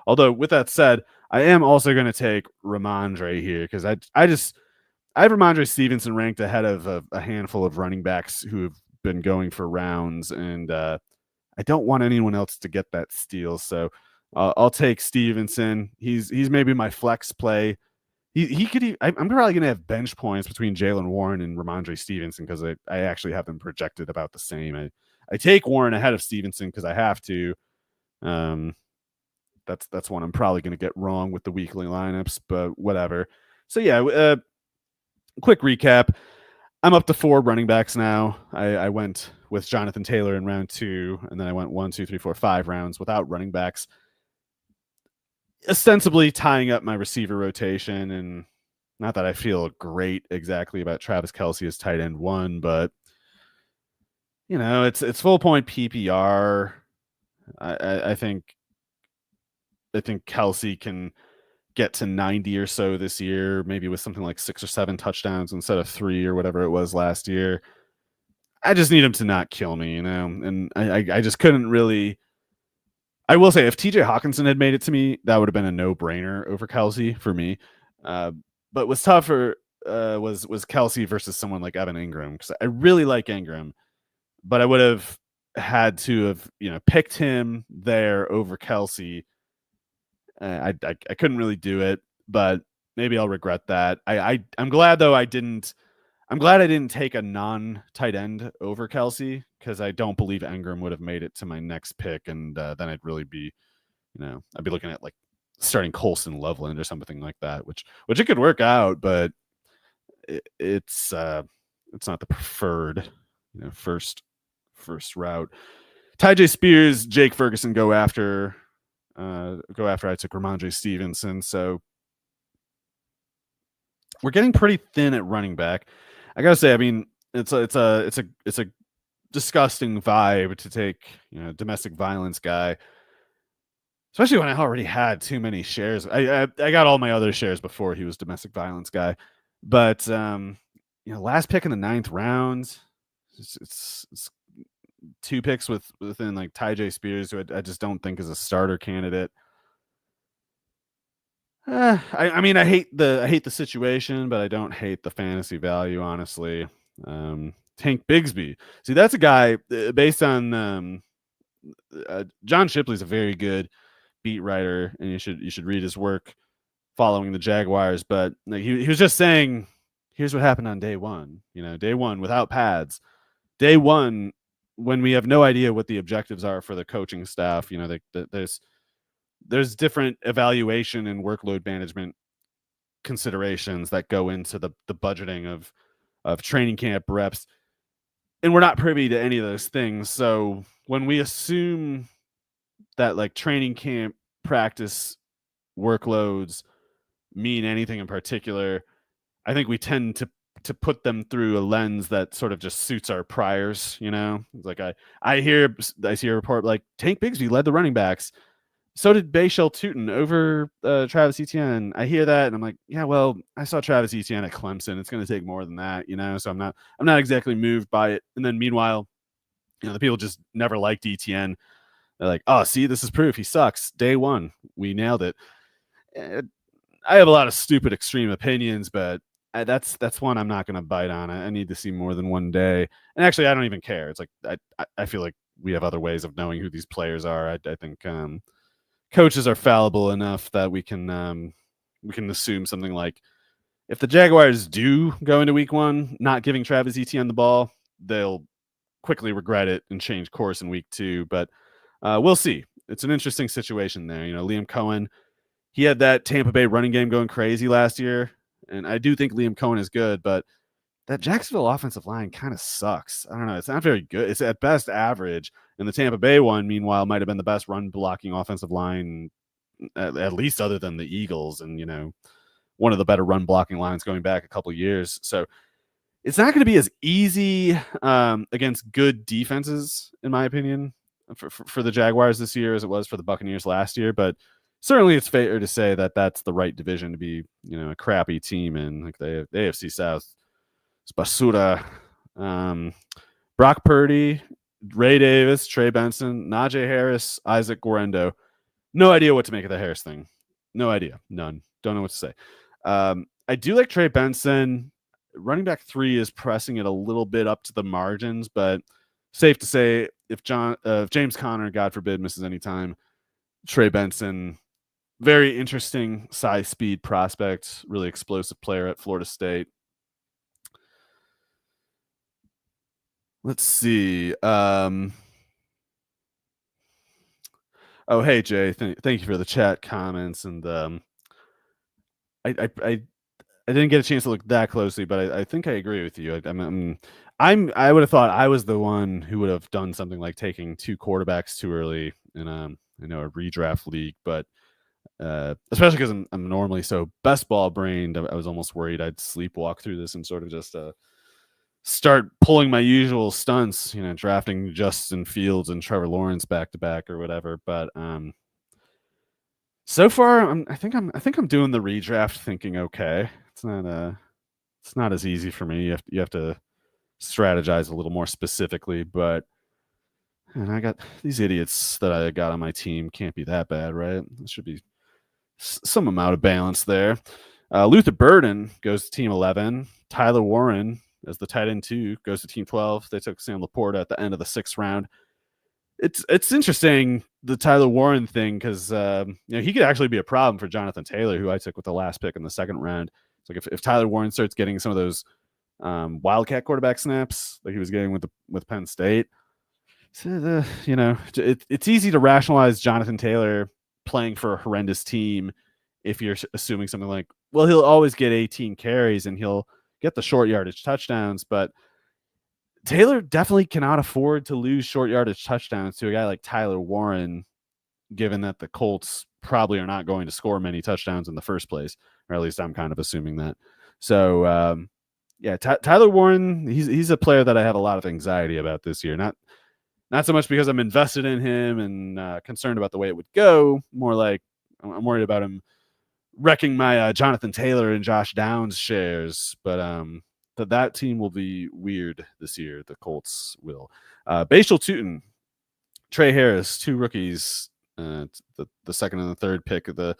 although with that said, I am also going to take Ramondre here because I have Ramondre Stevenson ranked ahead of a handful of running backs who have been going for rounds, and I don't want anyone else to get that steal. So I'll take Stevenson. He's maybe my flex play. He could. I'm probably going to have bench points between Jalen Warren and Ramondre Stevenson because I actually have them projected about the same. I take Warren ahead of Stevenson because I have to. That's one I'm probably going to get wrong with the weekly lineups, but whatever. So yeah, quick recap. I'm up to 4 running backs now. I went with Jonathan Taylor in round 2, and then I went 1, 2, 3, 4, 5 rounds without running backs, ostensibly tying up my receiver rotation. And not that I feel great exactly about Travis Kelce as tight end 1, but it's full point PPR. I think Kelce can get to 90 or so this year, maybe with something like 6 or 7 touchdowns instead of 3 or whatever it was last year. I just need him to not kill me, and I just couldn't really. I will say, if TJ Hawkinson had made it to me, that would have been a no-brainer over Kelce for me. But what's tougher was Kelce versus someone like Evan Ingram, because I really like Ingram, but I would have had to have picked him there over Kelce. I couldn't really do it, but maybe I'll regret that. I'm glad though I didn't. I'm glad I didn't take a non-tight end over Kelce, because I don't believe Ingram would have made it to my next pick, and then I'd really be, I'd be looking at like starting Colson Loveland or something like that, which it could work out, but it's not the preferred, first route. Tyjae Spears, Jake Ferguson go after I took Ramondre Stevenson, so we're getting pretty thin at running back. I gotta say, I mean, it's a disgusting vibe to take, domestic violence guy, especially when I already had too many shares. I got all my other shares before he was domestic violence guy, but last pick in the 9th round, it's 2 picks within like Tyjae Spears, who I just don't think is a starter candidate. I mean, I hate the situation, but I don't hate the fantasy value, honestly. Tank Bigsby. See, that's a guy based on John Shipley's a very good beat writer, and you should read his work following the Jaguars. But like, he was just saying, here's what happened on day 1. Day 1 without pads. Day 1 when we have no idea what the objectives are for the coaching staff. There's different evaluation and workload management considerations that go into the budgeting of training camp reps, and we're not privy to any of those things. So when we assume that like training camp practice workloads mean anything in particular, I think we tend to put them through a lens that sort of just suits our priors. Like I see a report like Tank Bigsby led the running backs. So did Bashal Tutin over Travis Etienne. I hear that, and I'm like, yeah, well, I saw Travis Etienne at Clemson. It's going to take more than that, So I'm not exactly moved by it. And then meanwhile, the people just never liked Etienne. They're like, oh, see, this is proof he sucks. Day 1, we nailed it. I have a lot of stupid extreme opinions, but that's one I'm not going to bite on. I need to see more than one day. And actually, I don't even care. It's like I feel like we have other ways of knowing who these players are. I think coaches are fallible enough that we can assume something like, if the Jaguars do go into week 1 not giving Travis Etienne the ball, they'll quickly regret it and change course in week 2. But we'll see. It's an interesting situation there. Liam Cohen, he had that Tampa Bay running game going crazy last year, and I do think Liam Cohen is good, but that Jacksonville offensive line kind of sucks. I don't know. It's not very good. It's at best average. And the Tampa Bay one, meanwhile, might have been the best run blocking offensive line, at least other than the Eagles, and one of the better run blocking lines going back a couple of years. So it's not going to be as easy against good defenses, in my opinion, for the Jaguars this year as it was for the Buccaneers last year. But certainly it's fair to say that that's the right division to be, a crappy team in. Like the AFC South, it's basura. Brock Purdy, Ray Davis, Trey Benson, Najee Harris, Isaac Guerendo. No idea what to make of the Harris thing. No idea. None. Don't know what to say. I do like Trey Benson. Running back 3 is pressing it a little bit up to the margins, but safe to say if James Conner, God forbid, misses any time, Trey Benson, very interesting size, speed prospect, really explosive player at Florida State. Let's see. Oh, hey Jay, thank you for the chat comments, and I didn't get a chance to look that closely, but I think I agree with you. I would have thought I was the one who would have done something like taking 2 quarterbacks too early in a redraft league, but especially because I'm normally so best ball brained, I was almost worried I'd sleepwalk through this and sort of just start pulling my usual stunts, drafting Justin Fields and Trevor Lawrence back to back or whatever. But so far, I think I'm doing the redraft thinking okay. It's not as easy for me. You have to strategize a little more specifically, but I got these idiots that I got on my team. Can't be that bad, right? There should be some amount of balance there. Luther Burden goes to team 11. Tyler Warren as the tight end 2 goes to team 12. They took Sam Laporta at the end of the 6th round. It's interesting, the Tyler Warren thing, because he could actually be a problem for Jonathan Taylor, who I took with the last pick in the 2nd round. It's like if Tyler Warren starts getting some of those Wildcat quarterback snaps like he was getting with Penn State, it's easy to rationalize Jonathan Taylor playing for a horrendous team if you're assuming something like, well, he'll always get 18 carries and he'll get the short yardage touchdowns, but Taylor definitely cannot afford to lose short yardage touchdowns to a guy like Tyler Warren, given that the Colts probably are not going to score many touchdowns in the first place, or at least I'm kind of assuming that. So, Tyler Warren, he's a player that I have a lot of anxiety about this year. Not so much because I'm invested in him and concerned about the way it would go, more like I'm worried about him wrecking my Jonathan Taylor and Josh Downs shares, but that team will be weird this year. The Colts will. Bashal Tutin, Trey Harris, 2 rookies, the 2nd and the 3rd pick of the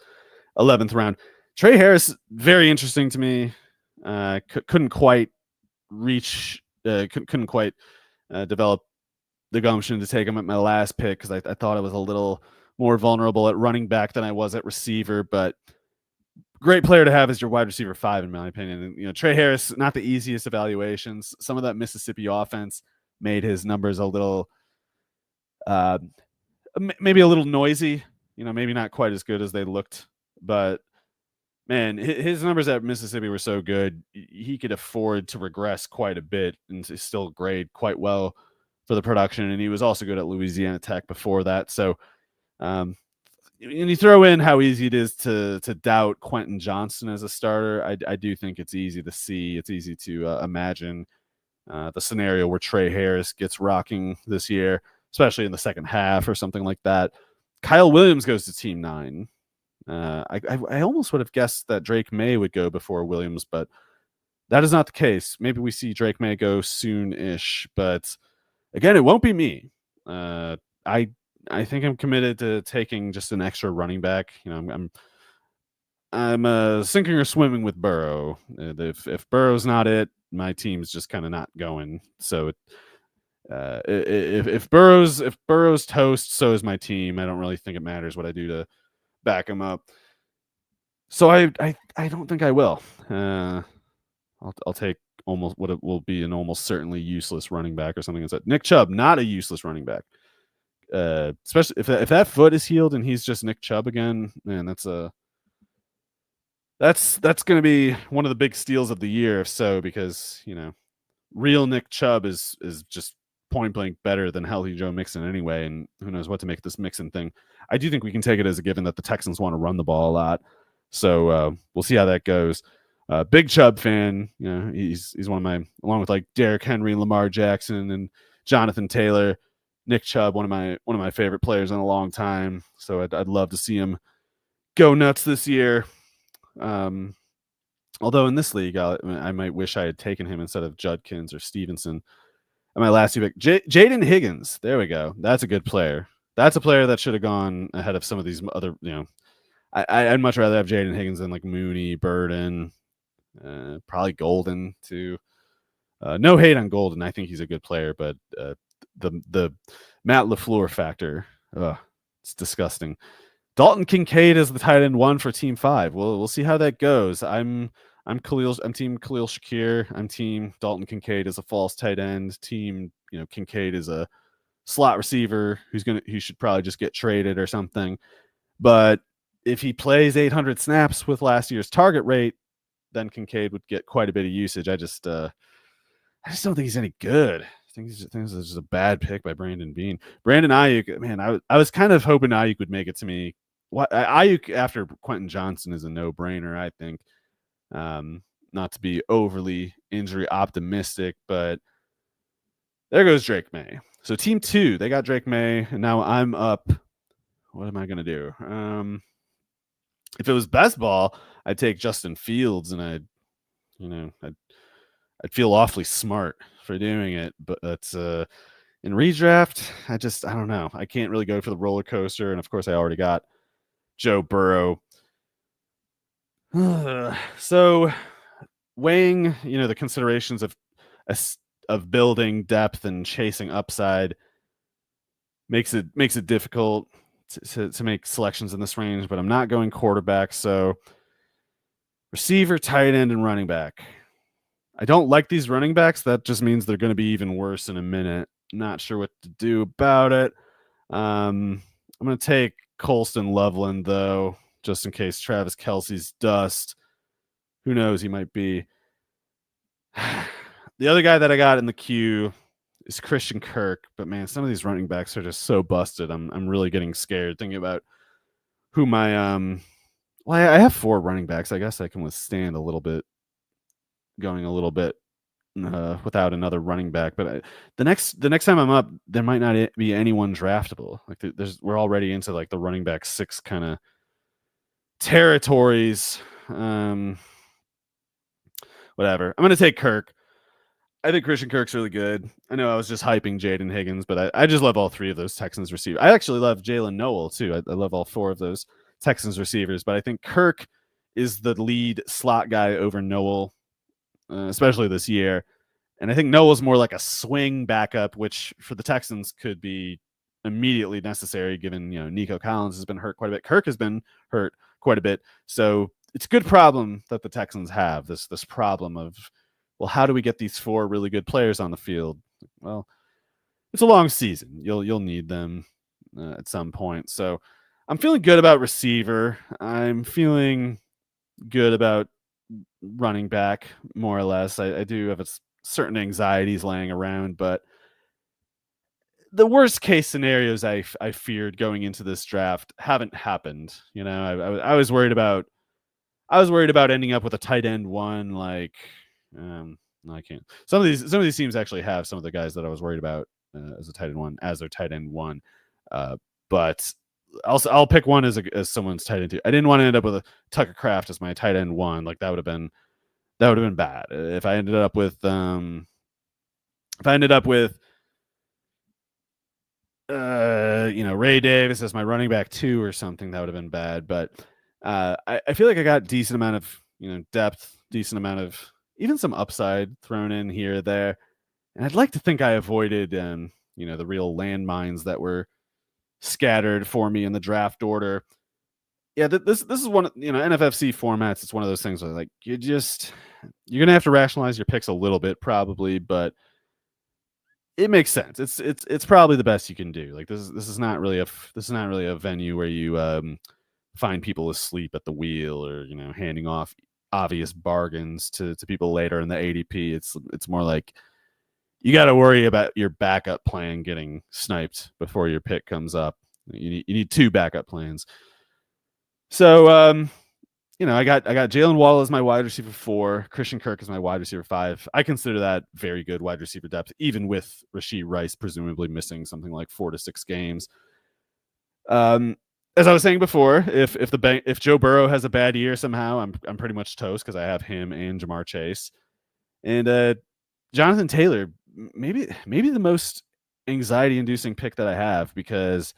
11th round. Trey Harris, very interesting to me. Couldn't quite reach, couldn't quite develop the gumption to take him at my last pick because I thought I was a little more vulnerable at running back than I was at receiver, but great player to have as your wide receiver 5, in my opinion. And, Trey Harris, not the easiest evaluations. Some of that Mississippi offense made his numbers a little, maybe a little noisy, maybe not quite as good as they looked, but man, his numbers at Mississippi were so good. He could afford to regress quite a bit and still grade quite well for the production. And he was also good at Louisiana Tech before that. So, and you throw in how easy it is to doubt Quentin Johnston as a starter. I do think it's easy to see. It's easy to imagine the scenario where Trey Harris gets rocking this year, especially in the second half or something like that. Kyle Williams goes to team 9. I almost would have guessed that Drake May would go before Williams, but that is not the case. Maybe we see Drake May go soon-ish, but again, it won't be me. I think I'm committed to taking just an extra running back. I'm sinking or swimming with Burrow. If Burrow's not it, my team's just kind of not going. So if Burrow's toast, so is my team. I don't really think it matters what I do to back him up. So I don't think I will. I'll take almost what it will be an almost certainly useless running back or something. Instead, Nick Chubb, not a useless running back. Especially if that foot is healed and he's just Nick Chubb again, man, that's going to be one of the big steals of the year. If so, because real Nick Chubb is just point blank better than healthy Joe Mixon anyway, and who knows what to make this Mixon thing. I do think we can take it as a given that the Texans want to run the ball a lot, so we'll see how that goes. Big Chubb fan, he's one of my, along with like Derrick Henry, Lamar Jackson, and Jonathan Taylor. Nick Chubb, one of my favorite players in a long time. So I'd love to see him go nuts this year. Although in this league, I might wish I had taken him instead of Judkins or Stevenson. And my last two pick, Jaden Higgins. There we go. That's a good player. That's a player that should have gone ahead of some of these other, I'd much rather have Jaden Higgins than like Mooney, Burden, probably Golden too. No hate on Golden. I think he's a good player, but the Matt LaFleur factor, it's disgusting. Dalton Kincaid is the tight end 1 for Team 5. We'll see how that goes. I'm team Khalil Shakir. I'm team Dalton Kincaid as a false tight end. Team, Kincaid is a slot receiver who should probably just get traded or something. But if he plays 800 snaps with last year's target rate, then Kincaid would get quite a bit of usage. I just don't think he's any good. I think this is just a bad pick by Brandon Bean. Brandon Ayuk, man, I was kind of hoping Ayuk would make it to me. Ayuk after Quentin Johnson is a no-brainer, I think. Not to be overly injury optimistic, but there goes Drake May. So Team 2, they got Drake May, and now I'm up. What am I going to do? If it was best ball, I'd take Justin Fields, and I'd feel awfully smart for doing it. But that's in redraft, I don't know. I can't really go for the roller coaster, and of course, I already got Joe Burrow. So weighing, the considerations of building depth and chasing upside makes it difficult to make selections in this range, but I'm not going quarterback. So receiver, tight end, and running back. I don't like these running backs. That just means they're going to be even worse in a minute. Not sure what to do about it. I'm going to take Colston Loveland, though, just in case Travis Kelce's dust. Who knows? He might be. The other guy that I got in the queue is Christian Kirk, but man, some of these running backs are just so busted. I'm really getting scared thinking about who my I have 4 running backs. I guess I can withstand going a little bit without another running back. But the next time I'm up, there might not be anyone draftable. Like we're already into like the running back 6 kind of territories. Whatever. I'm going to take Kirk. I think Christian Kirk's really good. I know I was just hyping Jaden Higgins, but I just love all 3 of those Texans receivers. I actually love Jalen Noel, too. I love all 4 of those Texans receivers, but I think Kirk is the lead slot guy over Noel, especially this year. And I think Noel's more like a swing backup, which for the Texans could be immediately necessary given, Nico Collins has been hurt quite a bit. Kirk has been hurt quite a bit. So it's a good problem that the Texans have, this problem of, well, how do we get these 4 really good players on the field? Well, it's a long season. You'll need them at some point. So I'm feeling good about receiver. I'm feeling good about running back, more or less. I do have certain anxieties laying around, but the worst case scenarios I feared going into this draft haven't happened. I was worried about ending up with a tight end 1, like. No, I can't. Some of these teams actually have some of the guys that I was worried about as a tight end 1 as their tight end 1. But I'll pick one as someone's tight end 2. I didn't want to end up with a Tucker Kraft as my tight end 1. Like that would have been bad. If I ended up with Ray Davis as my running back 2 or something, that would have been bad. But I feel like I got decent amount of depth, decent amount of even some upside thrown in here or there. And I'd like to think I avoided, the real landmines that were scattered for me in the draft order. Yeah, this is one, NFFC formats. It's one of those things where like you're going to have to rationalize your picks a little bit probably, but it makes sense. It's probably the best you can do. Like this is not really a venue where you find people asleep at the wheel or handing off obvious bargains to people later in the ADP. It's more like you got to worry about your backup plan getting sniped before your pick comes up. You need 2 backup plans. So I got Jalen Waddle as my wide receiver 4, Christian Kirk as my wide receiver 5. I consider that very good wide receiver depth, even with Rashee Rice presumably missing something like 4 to 6 games. As I was saying before, if Joe Burrow has a bad year somehow, I'm pretty much toast because I have him and Jamar Chase. And Jonathan Taylor, maybe the most anxiety-inducing pick that I have, because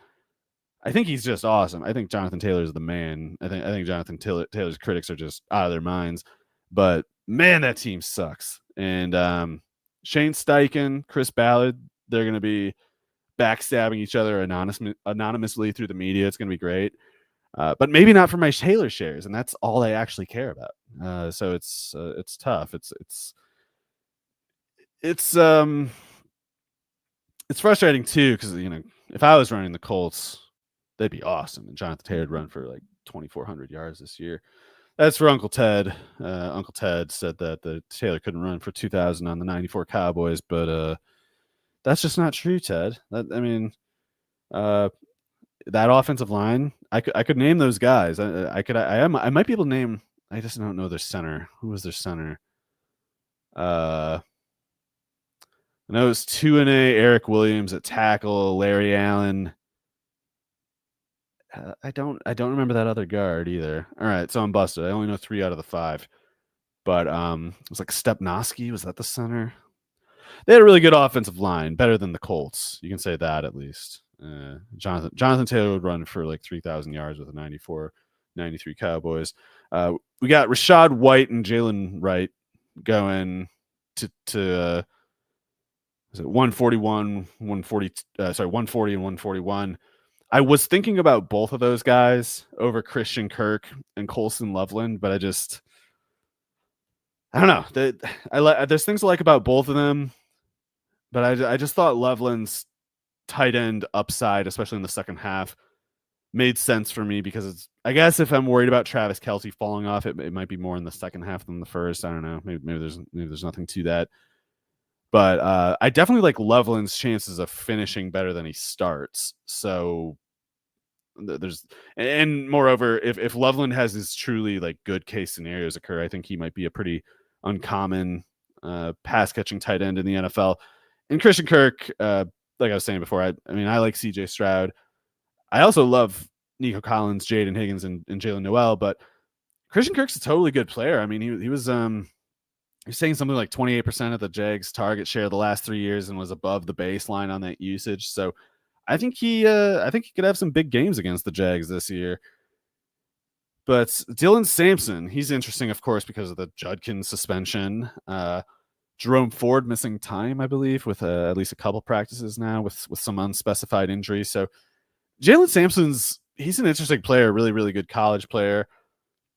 I think he's just awesome. I think Jonathan Taylor's the man. I think Jonathan Taylor's critics are just out of their minds. But man, that team sucks. And Shane Steichen, Chris Ballard, they're going to be backstabbing each other anonymously through the media. It's going to be great. But maybe not for my Taylor shares, and that's all I actually care about. So it's tough. It's frustrating too, because if I was running the Colts, that'd be awesome, and Jonathan Taylor would run for like 2,400 yards this year. That's for Uncle Ted. Uncle Ted said that the Taylor couldn't run for 2,000 on the '94 Cowboys, but that's just not true, Ted. That offensive line, I could name those guys. I might be able to name. I just don't know their center. Who was their center? I know it's 2-A, Eric Williams at tackle, Larry Allen. I don't remember that other guard either. All right, so I'm busted. I only know 3 out of the 5. But it was like Stepnoski. Was that the center? They had a really good offensive line, better than the Colts. You can say that at least. Jonathan Taylor would run for like 3,000 yards with the 93 Cowboys. We got Rashad White and Jalen Wright going to is it 141, 140, 140 and 141. I was thinking about both of those guys over Christian Kirk and Colson Loveland, but I don't know. There's things I like about both of them, but I just thought Loveland's tight end upside, especially in the second half, made sense for me because I guess if I'm worried about Travis Kelce falling off, it might be more in the second half than the first. I don't know. Maybe there's nothing to that. But I definitely like Loveland's chances of finishing better than he starts. So moreover, if Loveland has his truly like good case scenarios occur, I think he might be a pretty uncommon pass catching tight end in the NFL. And Christian Kirk, like I was saying before, I like CJ Stroud. I also love Nico Collins, Jaden Higgins, and Jalen Noel, but Christian Kirk's a totally good player. I mean, he was saying something like 28% of the Jags target share the last 3 years and was above the baseline on that usage. So I think he could have some big games against the Jags this year. But Dylan Sampson, he's interesting, of course, because of the Judkins suspension. Jerome Ford missing time, I believe, with at least a couple practices now with some unspecified injuries. So Jalen Sampson's he's an interesting player, really, really good college player.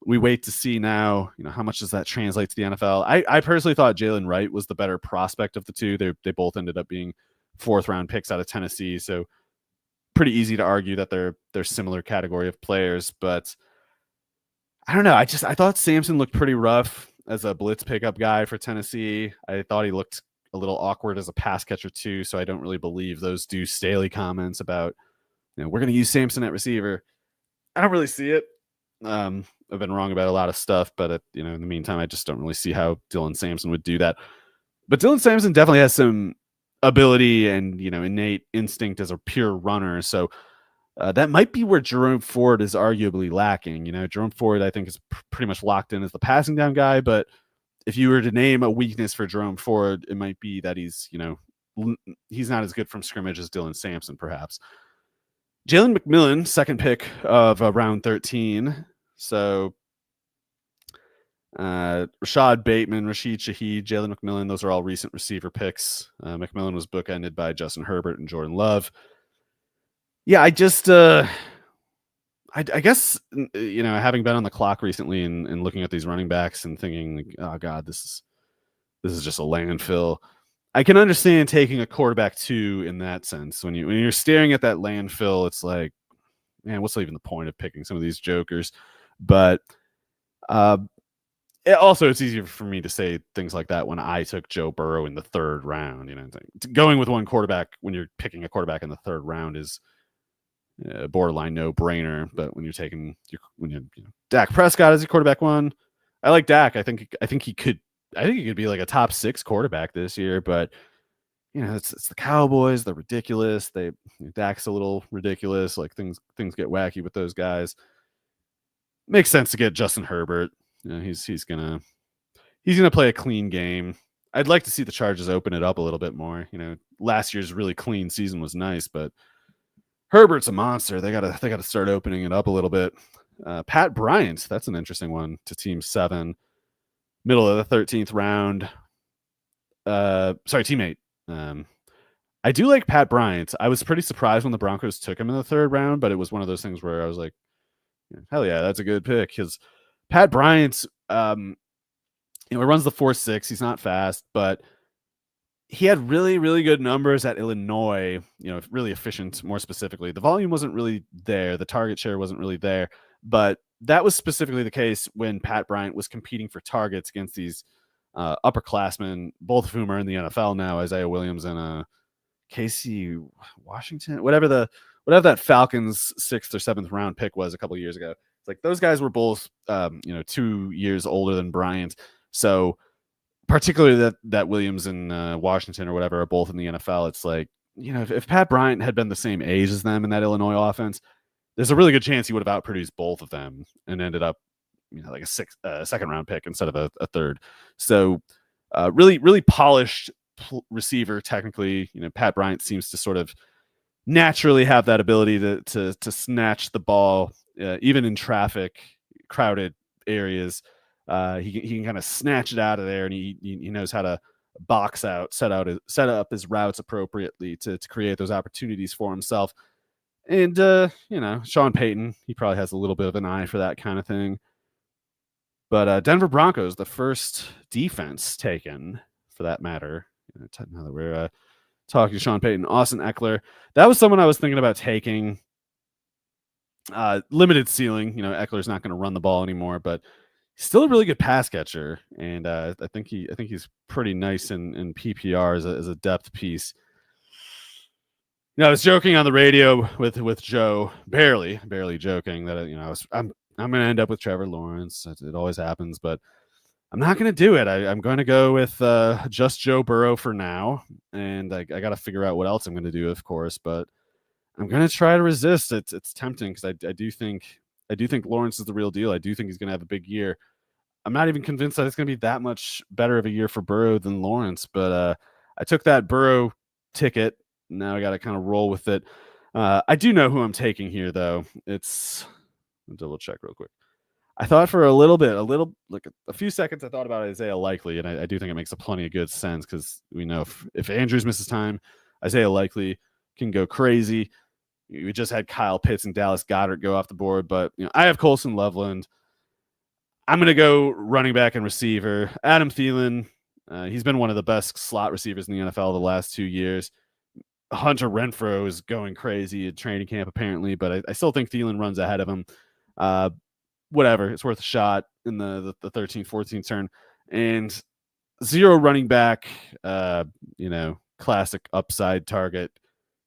We wait to see now, how much does that translate to the NFL? I personally thought Jalen Wright was the better prospect of the two. They both ended up being 4th round picks out of Tennessee. So pretty easy to argue that they're similar category of players, but I don't know. I thought Sampson looked pretty rough as a blitz pickup guy for Tennessee. I thought he looked a little awkward as a pass catcher too. So I don't really believe those Deuce Staley comments about, we're going to use Sampson at receiver. I don't really see it. I've been wrong about a lot of stuff, but in the meantime, I just don't really see how Dylan Sampson would do that. But Dylan Sampson definitely has some ability and innate instinct as a pure runner. So that might be where Jerome Ford is arguably lacking. Jerome Ford, I think, is pretty much locked in as the passing down guy. But if you were to name a weakness for Jerome Ford, it might be that he's not as good from scrimmage as Dylan Sampson, perhaps. Jalen McMillan, second pick of round 13. So Rashad Bateman, Rashid Shaheed, Jalen McMillan, those are all recent receiver picks. McMillan was bookended by Justin Herbert and Jordan Love. Yeah, I just I guess having been on the clock recently and looking at these running backs and thinking like, oh god, this is just a landfill. I can understand taking a quarterback too in that sense. When you're staring at that landfill, it's like, man, what's even the point of picking some of these jokers? But it's easier for me to say things like that when I took Joe Burrow in the 3rd round. Going with one quarterback when you're picking a quarterback in the 3rd round is a borderline no-brainer. But when you're Dak Prescott as your quarterback one, I like Dak. I think he could be like a top 6 quarterback this year. But it's the Cowboys. They're ridiculous. Dak's a little ridiculous. Like things get wacky with those guys. Makes sense to get Justin Herbert. He's gonna play a clean game. I'd like to see the Chargers open it up a little bit more. Last year's really clean season was nice, but Herbert's a monster. They gotta start opening it up a little bit. Pat Bryant, that's an interesting one to team 7, middle of the 13th round. Team 8. I do like Pat Bryant. I was pretty surprised when the Broncos took him in the 3rd round, but it was one of those things where I was like, hell yeah, that's a good pick. Because Pat Bryant, he runs the 4.6. He's not fast, but he had really, really good numbers at Illinois, really efficient, more specifically. The volume wasn't really there. The target share wasn't really there. But that was specifically the case when Pat Bryant was competing for targets against these upperclassmen, both of whom are in the NFL now, Isaiah Williams and Casey Washington, whatever that Falcons 6th or 7th round pick was a couple of years ago. It's like those guys were both, 2 years older than Bryant. So particularly that Williams and Washington or whatever are both in the NFL. It's like, if Pat Bryant had been the same age as them in that Illinois offense, there's a really good chance he would have outproduced both of them and ended up, like a 2nd round pick instead of a 3rd. So really, really polished receiver. Technically, Pat Bryant seems to sort of naturally have that ability to snatch the ball, even in traffic, crowded areas. He can kind of snatch it out of there, and he knows how to box out, set up his routes appropriately to create those opportunities for himself. And Sean Payton, he probably has a little bit of an eye for that kind of thing. But Denver Broncos, the first defense taken, for that matter. Now that we're talking to Sean Payton, Austin Eckler, that was someone I was thinking about taking. Limited ceiling, Eckler's not going to run the ball anymore, but he's still a really good pass catcher, and I think he's pretty nice in PPR as a depth piece. I was joking on the radio with Joe, barely joking that I'm going to end up with Trevor Lawrence. It always happens, but I'm not going to do it. I'm going to go with just Joe Burrow for now, and I got to figure out what else I'm going to do, of course. But I'm going to try to resist. It's tempting because I do think Lawrence is the real deal. I do think he's going to have a big year. I'm not even convinced that it's going to be that much better of a year for Burrow than Lawrence, but I took that Burrow ticket. Now I got to kind of roll with it. I do know who I'm taking here, though. I'll double check real quick. I thought for a few seconds, I thought about Isaiah Likely, and I do think it makes plenty of good sense because we know if Andrews misses time, Isaiah Likely can go crazy. We just had Kyle Pitts and Dallas Goedert go off the board, but I have Colson Loveland. I'm going to go running back and receiver. Adam Thielen, he's been one of the best slot receivers in the NFL the last 2 years. Hunter Renfrow is going crazy at training camp, apparently, but I still think Thielen runs ahead of him. Whatever, it's worth a shot in the 13th, 14th turn. And zero running back, classic upside target.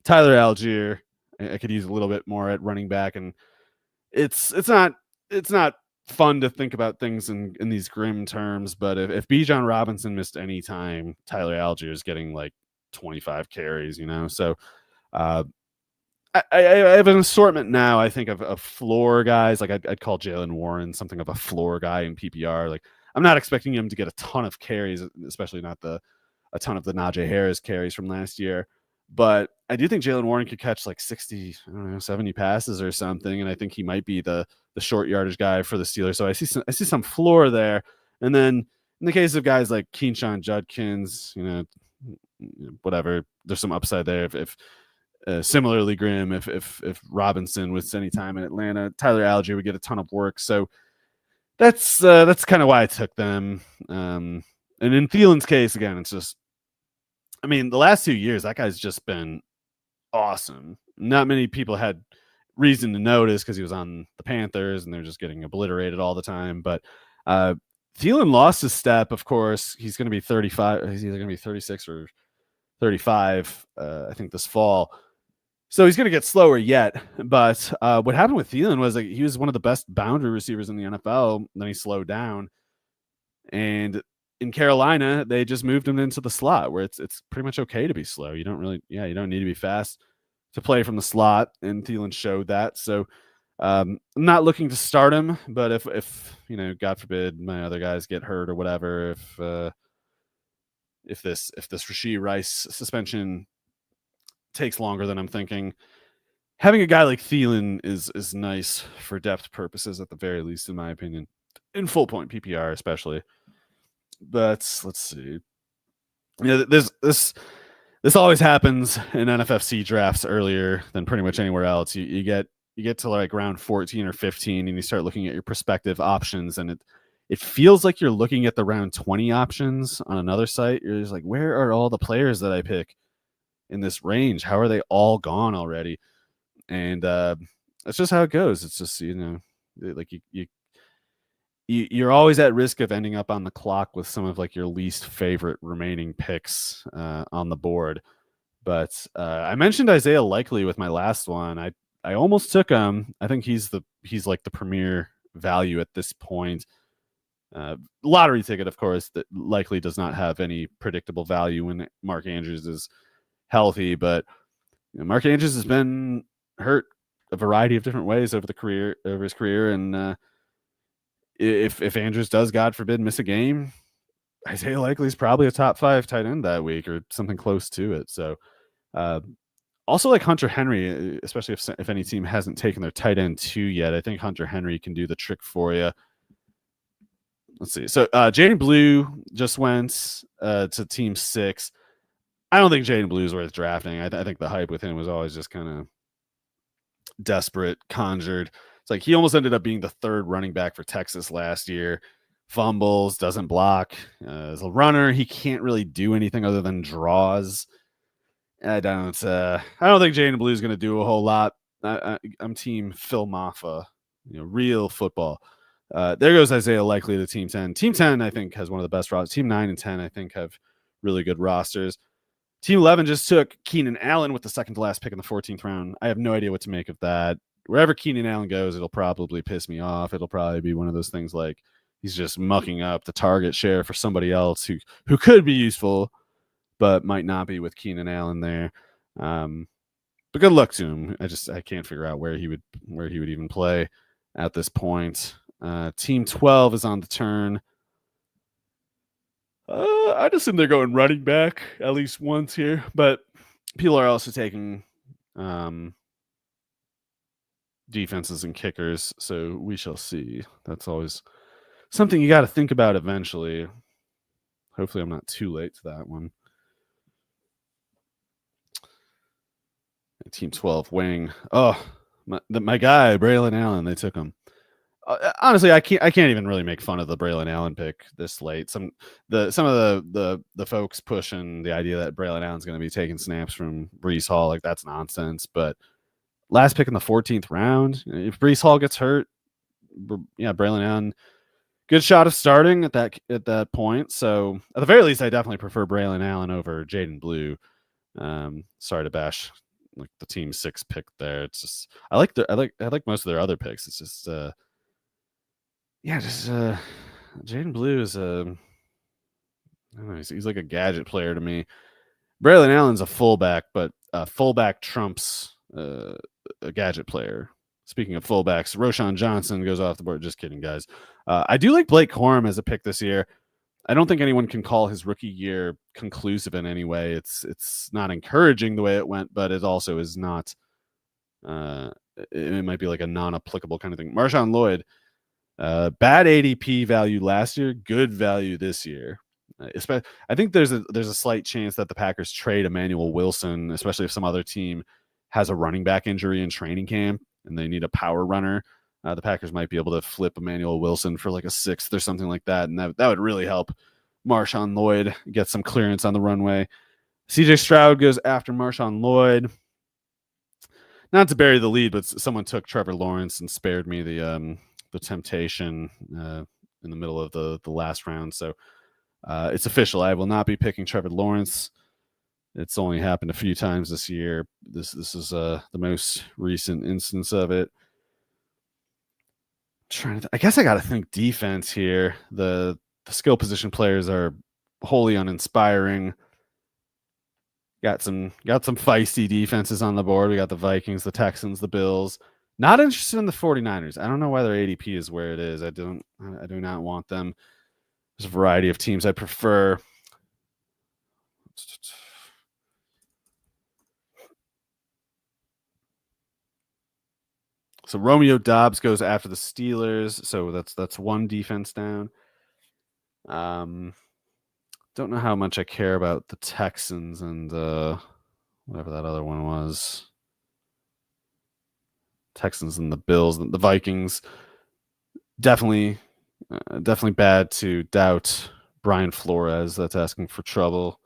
Tyler Algier, I could use a little bit more at running back, and it's not fun to think about things in these grim terms, but if Bijan Robinson missed any time, Tyler Algier is getting like 25 carries, so I have an assortment now, I think, of floor guys. Like I'd call Jalen Warren something of a floor guy in PPR. Like I'm not expecting him to get a ton of carries, especially not a ton of the Najee Harris carries from last year. But I do think Jalen Warren could catch like 60, 70 passes or something, and I think he might be the short yardage guy for the Steelers. So I see some floor there. And then in the case of guys like Keenshawn Judkins, whatever, there's some upside there. If similarly grim, if Robinson was any time in Atlanta, Tyler Algier would get a ton of work. So that's kind of why I took them. And in Thielen's case, again, it's just, the last 2 years, that guy's just been awesome. Not many people had reason to notice because he was on the Panthers and they're just getting obliterated all the time. But Thielen lost his step, of course. He's going to be 35. He's either going to be 36 or 35, I think, this fall. So he's going to get slower yet. But what happened with Thielen was he was one of the best boundary receivers in the NFL. Then he slowed down. And in Carolina, they just moved him into the slot where it's pretty much okay to be slow. You don't need to be fast to play from the slot. And Thielen showed that. So I'm not looking to start him. But if God forbid, my other guys get hurt or whatever, if this Rashee Rice suspension takes longer than I'm thinking, having a guy like Thielen is nice for depth purposes at the very least, in my opinion, in full point PPR especially. But let's see. This always happens in NFFC drafts earlier than pretty much anywhere else. You get to like round 14 or 15 and you start looking at your prospective options, and it feels like you're looking at the round 20 options on another site. You're just like, where are all the players that I pick in this range? How are they all gone already? And that's just how it goes. It's just, like you're always at risk of ending up on the clock with some of like your least favorite remaining picks on the board. But I mentioned Isaiah Likely with my last one. I almost took him. I think he's like the premier value at this point. Lottery ticket, of course, that likely does not have any predictable value when Mark Andrews is healthy. But Mark Andrews has been hurt a variety of different ways over his career, and if Andrews does, God forbid, miss a game, Isaiah Likely is probably a top 5 tight end that week or something close to it. So, also like Hunter Henry, especially if any team hasn't taken their tight end 2 yet, I think Hunter Henry can do the trick for you. Let's see. So Jaden Blue just went to team 6. I don't think Jaden Blue is worth drafting. I think the hype with him was always just kind of desperate, conjured. It's like he almost ended up being the 3rd running back for Texas last year. Fumbles, doesn't block. As a runner, he can't really do anything other than draws. I don't think Jaden Blue is going to do a whole lot. I'm team Phil Maffa, real football. There goes Isaiah Likely to team 10. Team 10, I think, has one of the best rosters. Team 9 and 10, I think, have really good rosters. Team 11 just took Keenan Allen with the second to last pick in the 14th round. I have no idea what to make of that. Wherever Keenan Allen goes, it'll probably piss me off. It'll probably be one of those things like he's just mucking up the target share for somebody else who could be useful, but might not be with Keenan Allen there. But good luck to him. I can't figure out where he would even play at this point. Team 12 is on the turn. I'd assume they're going running back at least once here, but people are also taking defenses and kickers, so we shall see. That's always something you got to think about eventually. Hopefully I'm not too late to that one. Team 12 wing. Oh, my guy Braylon Allen. They took him. Honestly, I can't even really make fun of the Braylon Allen pick this late. Some of the folks pushing the idea that Braylon Allen's going to be taking snaps from Breece Hall, like that's nonsense. But last pick in the 14th round, if Breece Hall gets hurt, Braylon Allen, good shot of starting at that point. So at the very least, I definitely prefer Braylon Allen over Jaden Blue. Sorry to bash like the team 6 pick there. It's just I like most of their other picks. It's just Jaden Blue is I don't know, he's like a gadget player to me. Braylon Allen's a fullback, but fullback trumps a gadget player. Speaking of fullbacks, Roschon Johnson goes off the board. Just kidding, guys. I do like Blake Corum as a pick this year. I don't think anyone can call his rookie year conclusive in any way. It's not encouraging the way it went, but it also is not. It might be like a non-applicable kind of thing. Marshawn Lloyd, bad ADP value last year, good value this year. I think there's a slight chance that the Packers trade Emmanuel Wilson, especially if some other team has a running back injury in training camp and they need a power runner. The Packers might be able to flip Emmanuel Wilson for like a 6th or something like that, and that would really help Marshawn Lloyd get some clearance on the runway. CJ Stroud goes after Marshawn Lloyd. Not to bury the lead, but someone took Trevor Lawrence and spared me the temptation in the middle of the last round. So it's official. I will not be picking Trevor Lawrence. It's only happened a few times this year. This is the most recent instance of it. I guess I got to think defense here. The skill position players are wholly uninspiring. Got some feisty defenses on the board. We got the Vikings, the Texans, the Bills. Not interested in the 49ers. I don't know why their ADP is where it is. I do not want them. There's a variety of teams I prefer. So Romeo Doubs goes after the Steelers. So that's one defense down. Don't know how much I care about the Texans and whatever that other one was. Texans and the Bills, the Vikings. Definitely bad to doubt Brian Flores. That's asking for trouble.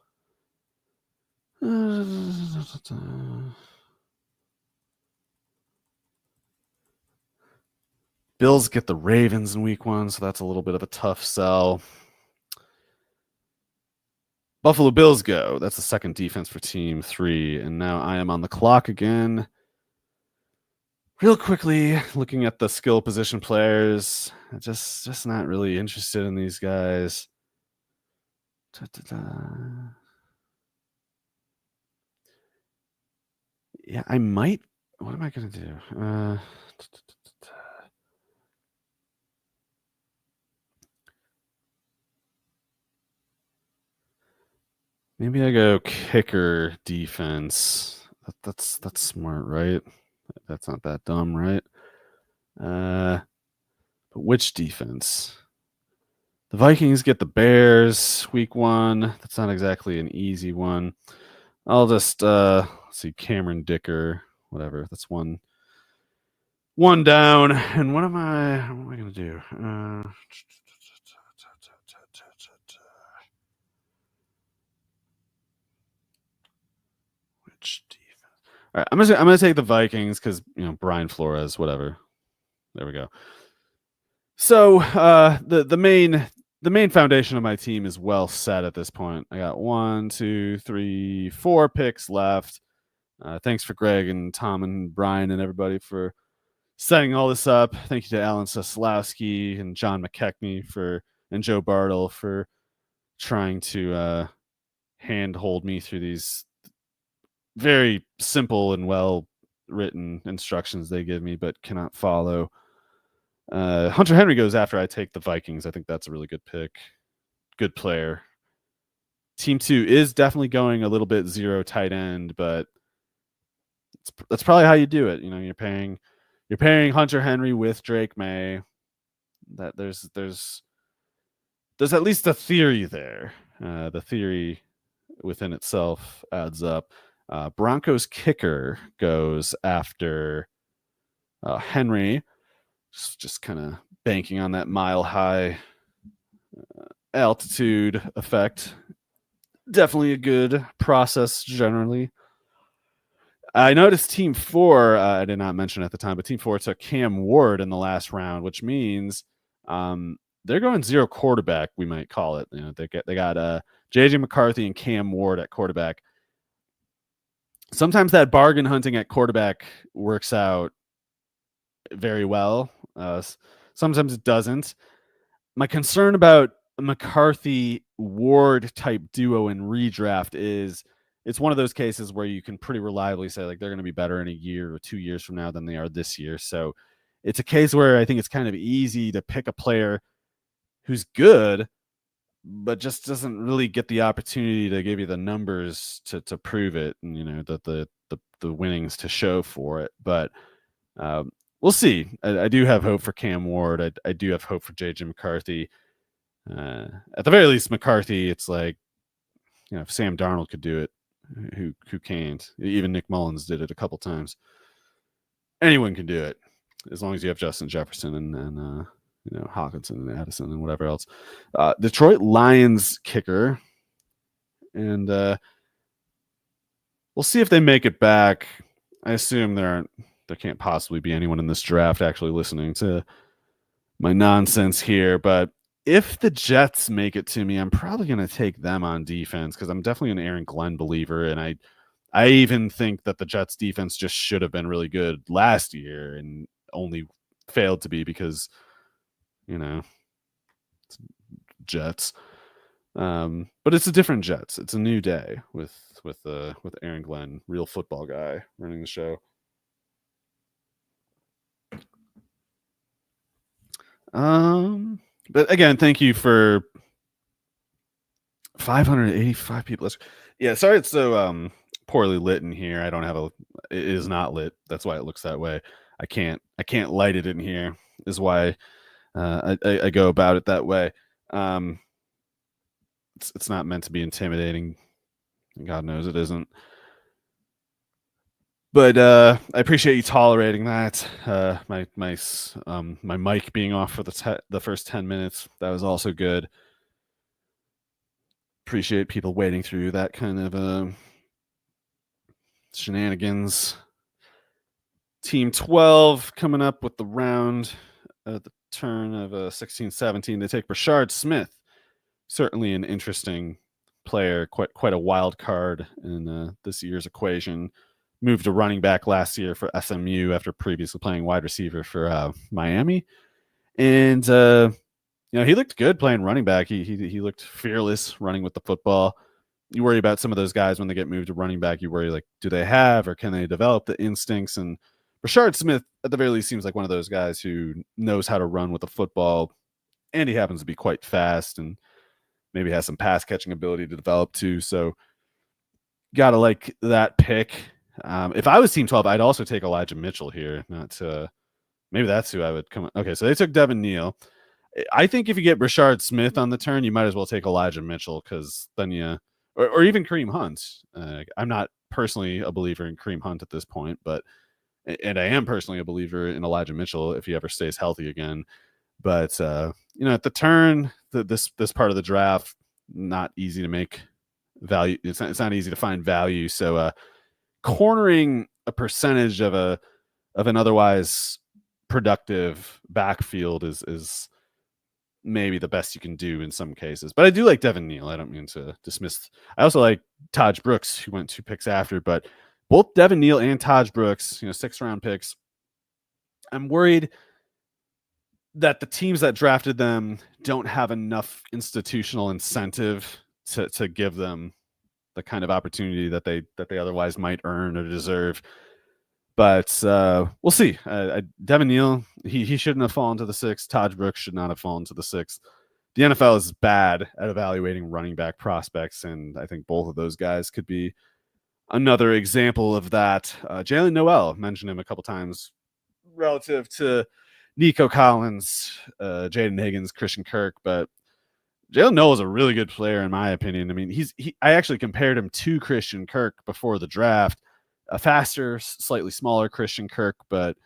Bills get the Ravens in week 1, so that's a little bit of a tough sell. Buffalo Bills go. That's the second defense for team 3. And now I am on the clock again. Real quickly, looking at the skill position players. Just not really interested in these guys. Yeah, I might. What am I going to do? Maybe I go kicker defense. That's smart, right? That's not that dumb, right? But which defense? The Vikings get the Bears week 1. That's not exactly an easy one. I'll just see Cameron Dicker, whatever. That's one down. And what am I going to do? Which defense? All right, I'm gonna take the Vikings because Brian Flores, whatever. There we go. So the main foundation of my team is well set at this point. I got 1, 2, 3, 4 picks left. Thanks for Greg and Tom and Brian and everybody for setting all this up. Thank you to Alan Soslowski and John McKechnie and Joe Bartle for trying to handhold me through these very simple and well written instructions they give me, but cannot follow. Hunter Henry goes after I take the Vikings. I think that's a really good pick. Good player. Team 2 is definitely going a little bit zero tight end, but that's probably how you do it. You're pairing Hunter Henry with Drake May. That there's at least a theory there. The theory within itself adds up. Broncos kicker goes after Henry. Just kind of banking on that mile high altitude effect. Definitely a good process generally. I noticed Team 4, I did not mention at the time, but Team 4 took Cam Ward in the last round, which means they're going zero quarterback, we might call it. They got J.J. McCarthy and Cam Ward at quarterback. Sometimes that bargain hunting at quarterback works out very well. Sometimes it doesn't. My concern about McCarthy Ward type duo in redraft is it's one of those cases where you can pretty reliably say like they're going to be better in a year or 2 years from now than they are this year. So it's a case where I think it's kind of easy to pick a player who's good, but just doesn't really get the opportunity to give you the numbers to prove it, and the winnings to show for it. But we'll see. I do have hope for Cam Ward. I do have hope for J.J. McCarthy. At the very least, McCarthy, it's like, if Sam Darnold could do it, who can't? Even Nick Mullins did it a couple times. Anyone can do it, as long as you have Justin Jefferson and Hawkinson and Addison and whatever else. Detroit Lions kicker, and we'll see if they make it back. I assume there can't possibly be anyone in this draft actually listening to my nonsense here, but if the Jets make it to me, I'm probably going to take them on defense because I'm definitely an Aaron Glenn believer, and I even think that the Jets defense just should have been really good last year and only failed to be because Jets. But it's a different Jets. It's a new day with Aaron Glenn, real football guy, running the show. But again, thank you for 585 people. Yeah, sorry it's so poorly lit in here. It is not lit. That's why it looks that way. I can't light it in here. Is why I go about it that way. It's not meant to be intimidating. God knows it isn't. But I appreciate you tolerating that. My mic being off for the first 10 minutes, that was also good. Appreciate people waiting through that kind of shenanigans. Team 12 coming up with the round at the turn of 16-17. They take Brashard Smith. Certainly an interesting player, quite a wild card in this year's equation. Moved to running back last year for SMU after previously playing wide receiver for Miami. And, he looked good playing running back. He looked fearless running with the football. You worry about some of those guys when they get moved to running back. You worry, like, do they have or can they develop the instincts? And Brashard Smith, at the very least, seems like one of those guys who knows how to run with the football. And he happens to be quite fast and maybe has some pass catching ability to develop too. So got to like that pick. If I was Team 12, I'd also take Elijah Mitchell here. Maybe that's who I would come. Okay, so they took Devin Neal. I think if you get Brashard Smith on the turn, you might as well take Elijah Mitchell because then or even Kareem Hunt. I'm not personally a believer in Kareem Hunt at this point, and I am personally a believer in Elijah Mitchell if he ever stays healthy again. But at the turn, this part of the draft, not easy to make value. It's not easy to find value. So cornering a percentage of an otherwise productive backfield is maybe the best you can do in some cases. But I do like Devin Neal. I don't mean to dismiss. I also like Taj Brooks, who went 2 picks after. But both Devin Neal and Taj Brooks, 6th-round picks. I'm worried that the teams that drafted them don't have enough institutional incentive to give them the kind of opportunity that they otherwise might earn or deserve. But we'll see. Devin Neal, he shouldn't have fallen to the 6th. Taj Brooks should not have fallen to the 6th. The NFL is bad at evaluating running back prospects, and I think both of those guys could be another example of that. Jalen Noel, mentioned him a couple times relative to Nico Collins, Jaden Higgins, Christian Kirk, but Jalen Noel is a really good player in my opinion. I mean, I actually compared him to Christian Kirk before the draft, a faster, slightly smaller Christian Kirk, but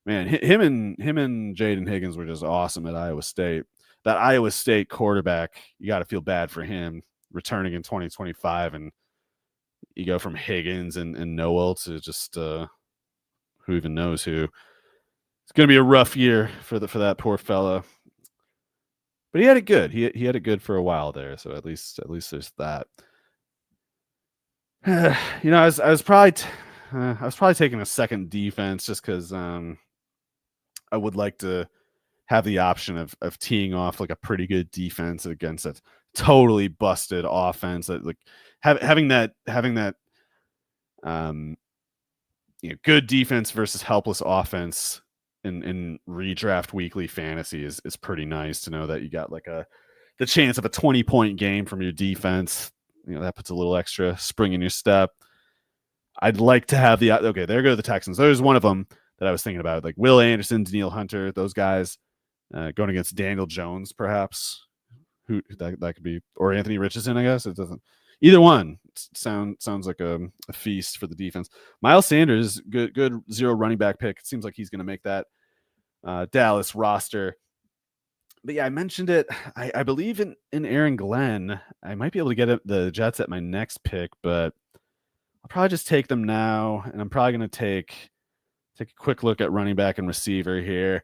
man, him and Jaden Higgins were just awesome at Iowa State. That Iowa State quarterback, you got to feel bad for him returning in 2025, and you go from Higgins and Noel to just who even knows who. It's going to be a rough year for that poor fella. But he had it good. He had it good for a while there, so at least there's that. I was probably taking a second defense just because I would like to have the option of teeing off like a pretty good defense against a totally busted offense. That like having that good defense versus helpless offense in redraft weekly fantasy is pretty nice to know that you got like the chance of a 20-point game from your defense. That puts a little extra spring in your step. I'd like to have okay, there go the Texans. There's one of them that I was thinking about, like Will Anderson, Danielle Hunter, those guys going against Daniel Jones, perhaps. Who that could be, or Anthony Richardson, I guess. It doesn't. Either one sounds like a feast for the defense. Miles Sanders, good 0 running back pick. It seems like he's going to make that Dallas roster. But yeah, I mentioned it. I believe in Aaron Glenn. I might be able to get the Jets at my next pick, but I'll probably just take them now. And I'm probably going to take a quick look at running back and receiver here.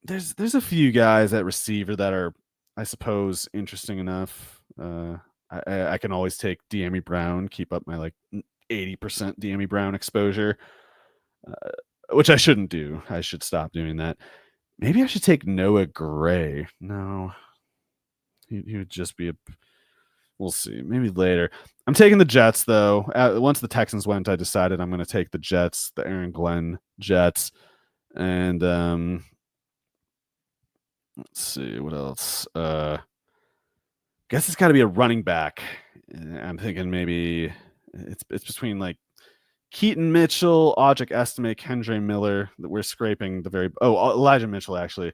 There's a few guys at receiver that are, I suppose, interesting enough. I can always take De'Ami Brown, keep up my like 80% De'Ami Brown exposure, which I shouldn't do. I should stop doing that. Maybe I should take Noah Gray. No, he would just be we'll see. Maybe later. I'm taking the Jets, though. Once the Texans went, I decided I'm going to take the Jets, the Aaron Glenn Jets. And let's see. What else? Guess it's got to be a running back. I'm thinking maybe it's between like Keaton Mitchell, Audric Estime, Kendre Miller. We're scraping the very. Oh, Elijah Mitchell actually.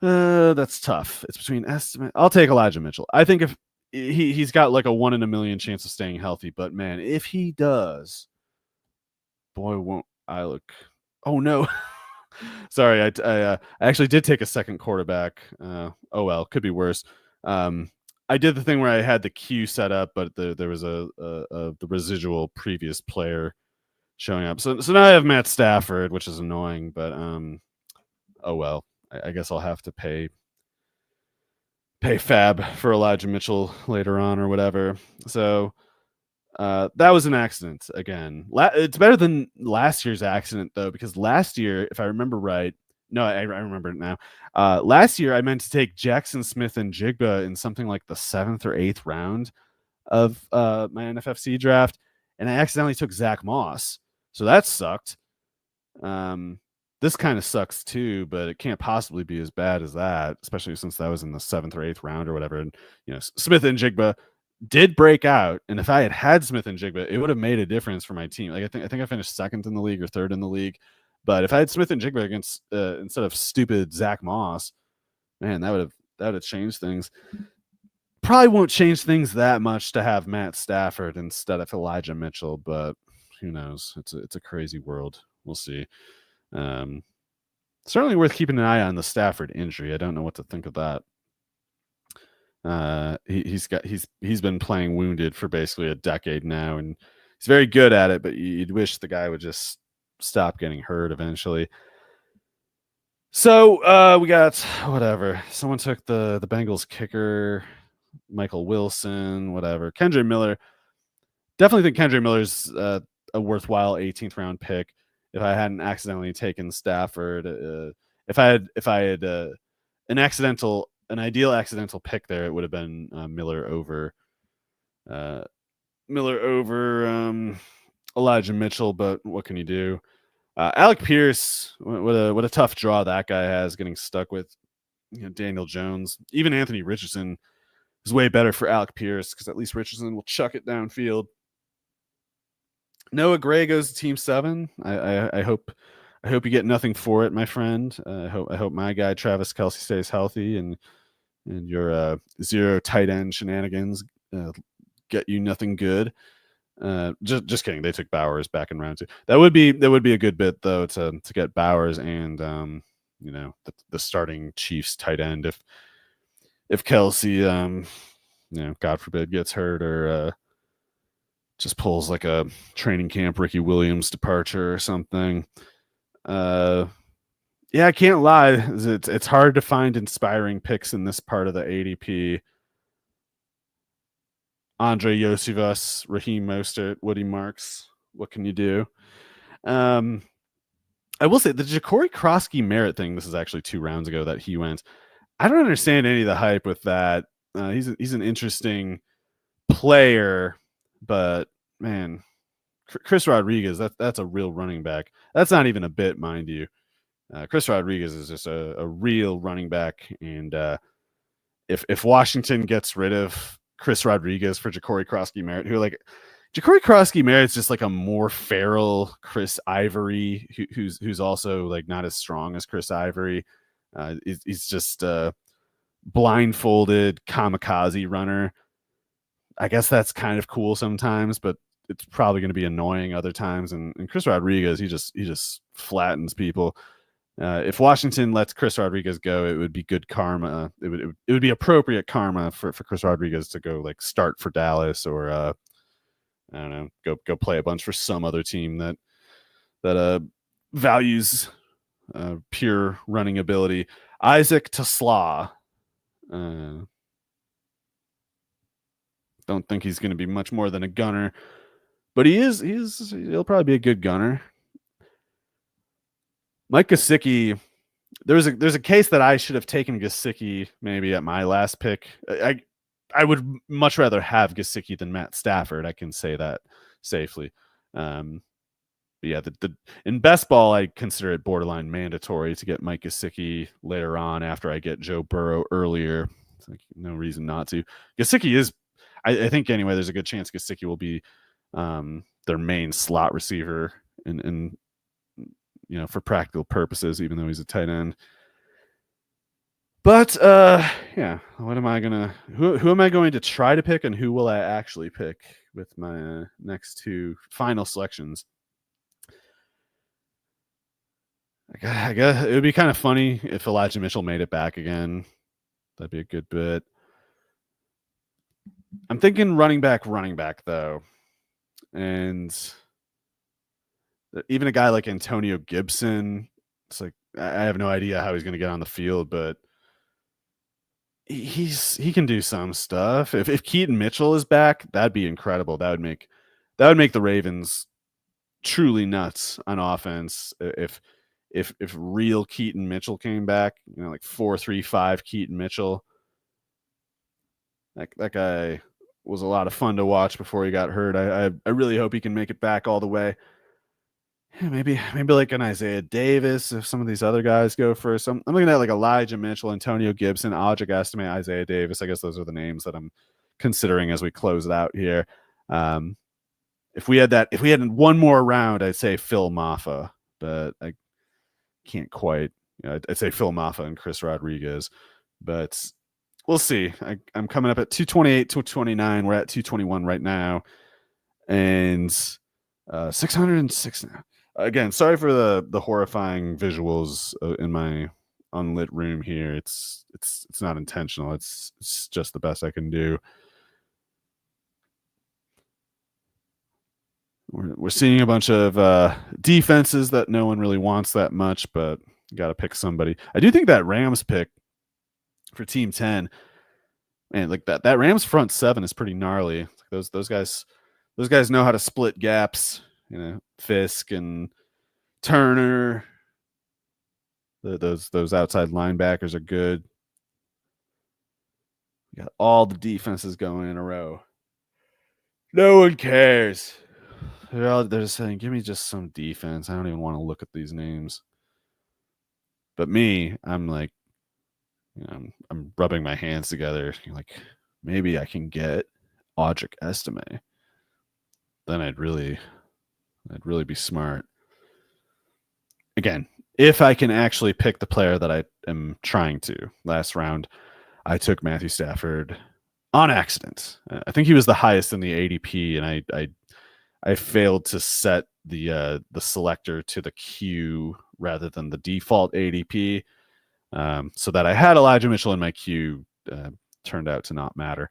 That's tough. It's between Estime. I'll take Elijah Mitchell. I think if he's got like a 1 in a million chance of staying healthy, but man, if he does, boy, won't I look. Oh no. Sorry, I actually did take a second quarterback. Oh well, could be worse. I did the thing where I had the queue set up, but there was the residual previous player showing up. So now I have Matt Stafford, which is annoying, but oh well. I guess I'll have to pay fab for Elijah Mitchell later on or whatever. So that was an accident again. It's better than last year's accident though, because last year, if I remember right, no, I remember it now. Last year, I meant to take Jackson Smith and Jigba in something like the 7th or 8th round of my NFFC draft, and I accidentally took Zach Moss. So that sucked. This kind of sucks too, but it can't possibly be as bad as that, especially since that was in the 7th or 8th round or whatever. And Smith and Jigba did break out, and if I had Smith and Jigba, it would have made a difference for my team. Like I think I finished 2nd in the league or 3rd in the league. But if I had Smith and Jigba against instead of stupid Zach Moss, man, that would have changed things. Probably won't change things that much to have Matt Stafford instead of Elijah Mitchell, but who knows? It's a crazy world. We'll see. Certainly worth keeping an eye on the Stafford injury. I don't know what to think of that. He's been playing wounded for basically a decade now, and he's very good at it. But you'd wish the guy would just stop getting hurt eventually. So we got whatever. Someone took the Bengals kicker, Michael Wilson, whatever. Kendre Miller. Definitely think Kendre Miller's a worthwhile 18th round pick. If I hadn't accidentally taken Stafford, if I had an ideal accidental pick there, it would have been Miller over Elijah Mitchell. But what can you do? Alec Pierce, what a tough draw that guy has, getting stuck with Daniel Jones. Even Anthony Richardson is way better for Alec Pierce because at least Richardson will chuck it downfield. Noah Gray goes to Team 7. I hope you get nothing for it, my friend. I hope my guy Travis Kelce stays healthy and your 0 tight end shenanigans get you nothing good. Just kidding. They took Bowers back in round 2. That would be a good bit though to get Bowers and the starting Chiefs tight end if Kelce God forbid gets hurt or just pulls like a training camp Ricky Williams departure or something. I can't lie. It's hard to find inspiring picks in this part of the ADP. Andre Yosivas, Raheem Mostert, Woody Marks. What can you do? I will say the Ja'Cory Krosky Merritt thing. This is actually 2 rounds ago that he went. I don't understand any of the hype with that. He's an interesting player, but man, Chris Rodriguez, that's a real running back. That's not even a bit, mind you. Chris Rodriguez is just a real running back, and if Washington gets rid of Chris Rodriguez for Ja'Cory Krosky Merritt, Ja'Cory Krosky Merritt's just like a more feral Chris Ivory, who's also like not as strong as Chris Ivory. He's just a blindfolded kamikaze runner. I guess that's kind of cool sometimes, but it's probably going to be annoying other times. And Chris Rodriguez, he just flattens people. If Washington lets Chris Rodriguez go, it would be good karma. It would be appropriate karma for Chris Rodriguez to go like start for Dallas or I don't know, go play a bunch for some other team that values pure running ability. Isaac Tesla. Don't think he's going to be much more than a gunner, but he'll probably be a good gunner. Mike Gesicki, there's a case that I should have taken Gesicki maybe at my last pick. I would much rather have Gesicki than Matt Stafford. I can say that safely. But yeah, in best ball, I consider it borderline mandatory to get Mike Gesicki later on after I get Joe Burrow earlier. It's like no reason not to. Gesicki is, I think anyway, there's a good chance Gesicki will be the their main slot receiver in for practical purposes, even though he's a tight end. But yeah, what am I gonna who am I going to try to pick, and who will I actually pick with my next two final selections? I guess it would be kind of funny if Elijah Mitchell made it back again. That'd be a good bit. I'm thinking running back though. And even a guy like Antonio Gibson, it's like I have no idea how he's going to get on the field, but he can do some stuff. If Keaton Mitchell is back, that'd be incredible. That would make the Ravens truly nuts on offense. If real Keaton Mitchell came back, like 4-3-5 Keaton Mitchell, that guy was a lot of fun to watch before he got hurt. I really hope he can make it back all the way. Yeah, maybe like an Isaiah Davis if some of these other guys go first. I'm looking at like Elijah Mitchell, Antonio Gibson, Audric Estime, Isaiah Davis. I guess those are the names that I'm considering as we close it out here. If we had one more round, I'd say Phil Maffa, but I can't quite. I'd say Phil Maffa and Chris Rodriguez, but we'll see. I'm coming up at 228, 229. We're at 221 right now, and 606 now. Again, sorry for the horrifying visuals in my unlit room here. It's not intentional. It's just the best I can do. We're seeing a bunch of defenses that no one really wants that much, but you got to pick somebody. I do think that Rams pick for Team 10, man, like that Rams front seven is pretty gnarly. Those guys know how to split gaps. Fisk and Turner. Those outside linebackers are good. We got all the defenses going in a row. No one cares. They're just saying, give me just some defense. I don't even want to look at these names. But me, I'm like, I'm rubbing my hands together. Like, maybe I can get Audric Estime. Then I'd really be smart. Again, if I can actually pick the player that I am trying to. Last round, I took Matthew Stafford on accident. I think he was the highest in the ADP, and I failed to set the selector to the queue rather than the default ADP, so that I had Elijah Mitchell in my queue. Turned out to not matter.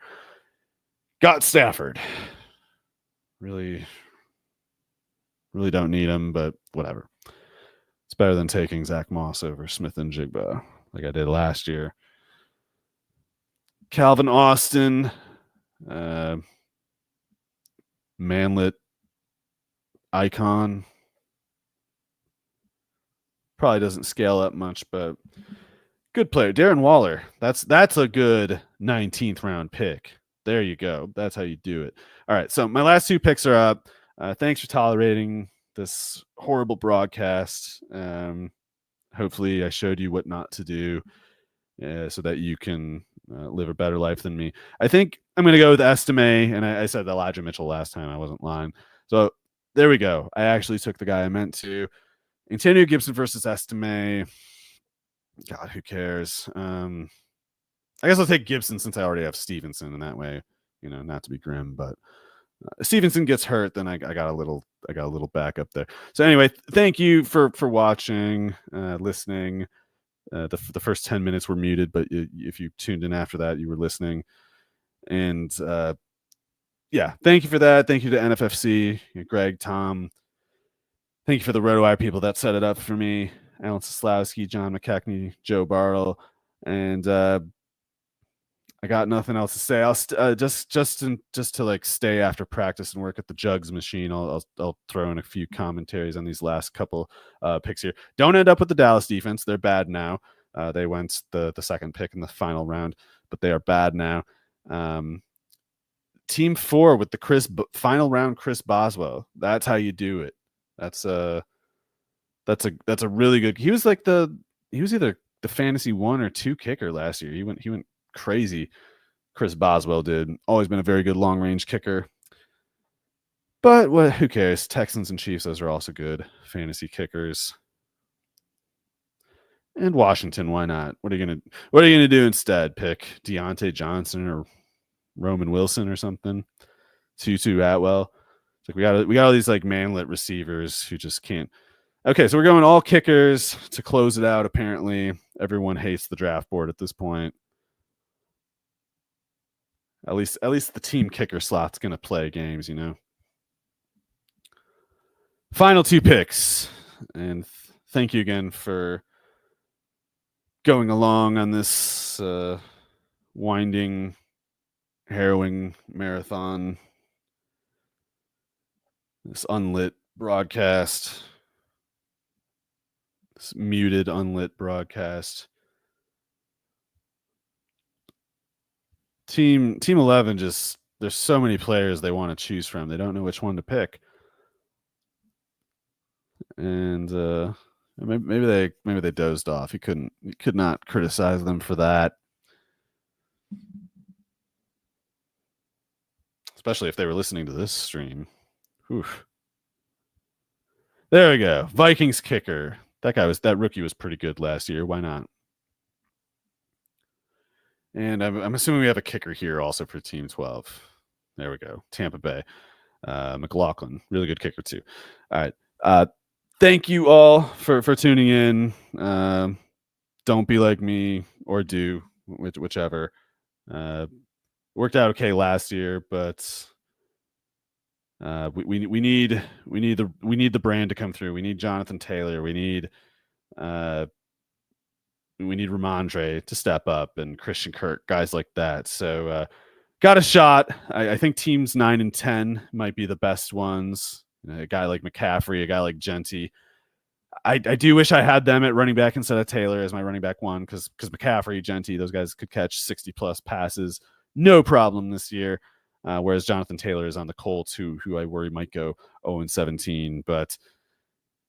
Got Stafford. Really don't need him, but whatever. It's better than taking Zach Moss over Smith and Jigba like I did last year. Calvin Austin, manlet icon. Probably doesn't scale up much, but good player. Darren Waller. That's a good 19th round pick. There you go. That's how you do it. All right. So my last two picks are up. Thanks for tolerating this horrible broadcast. Hopefully I showed you what not to do so that you can live a better life than me. I think I'm going to go with Estime, and I said Elijah Mitchell last time. I wasn't lying. So there we go. I actually took the guy I meant to. Antonio Gibson versus Estime. God, who cares? I guess I'll take Gibson since I already have Stevenson, and that way, not to be grim, but Stevenson gets hurt, then I got a little backup there. So anyway, thank you for watching, listening. The first 10 minutes were muted, but if you tuned in after that, you were listening. And yeah, thank you for that. Thank you to NFFC, Greg, Tom. Thank you for the RotoWire people that set it up for me. Alan Soslowski, John McKechnie, Joe Bartle, and I got nothing else to say. I'll just to like stay after practice and work at the jugs machine. I'll throw in a few commentaries on these last couple picks here. Don't end up with the Dallas defense. They're bad now. They went the second pick in the final round, but they are bad now. Team 4 with the final round Chris Boswell. That's how you do it. That's a really good. He was either the fantasy 1 or 2 kicker last year. He went crazy. Chris Boswell did. Always been a very good long range kicker. But who cares? Texans and Chiefs, those are also good fantasy kickers. And Washington, why not? What are you gonna do instead? Pick Deontay Johnson or Roman Wilson or something? Tutu Atwell. It's like we got all these like manlet receivers who just can't. Okay, so we're going all kickers to close it out. Apparently, everyone hates the draft board at this point. At least the team kicker slot's gonna play games, you know. Final 2 picks, and thank you again for going along on this winding, harrowing marathon, this unlit broadcast, this muted, unlit broadcast. Team 11 just there's so many players they want to choose from. They don't know which one to pick. And maybe they dozed off. You could not criticize them for that. Especially if they were listening to this stream. Oof. There we go. Vikings kicker. That rookie was pretty good last year. Why not? And I'm assuming we have a kicker here also for Team 12. There we go. Tampa Bay. McLaughlin. Really good kicker too. All right. Thank you all for tuning in. Don't be like me or do, whichever. Worked out okay last year, but we need the brand to come through. We need Jonathan Taylor. We need Ramondre to step up and Christian Kirk, guys like that. So got a shot. I think teams 9 and 10 might be the best ones. A guy like McCaffrey, a guy like Genty. I do wish I had them at running back instead of Taylor as my running back 1 because McCaffrey, Genty, those guys could catch 60 plus passes, no problem this year. Whereas Jonathan Taylor is on the Colts, who I worry might go 0-17. But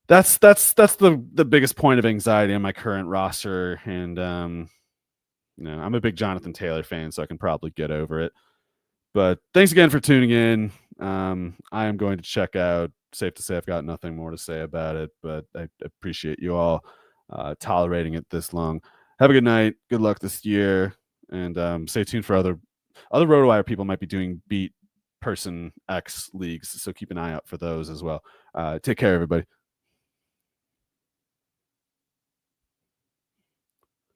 that's the biggest point of anxiety on my current roster. And I'm a big Jonathan Taylor fan, so I can probably get over it. But thanks again for tuning in. I am going to check out. Safe to say I've got nothing more to say about it, but I appreciate you all tolerating it this long. Have a good night. Good luck this year, and stay tuned for other RotoWire people might be doing beat person X leagues, so keep an eye out for those as well. Take care, everybody.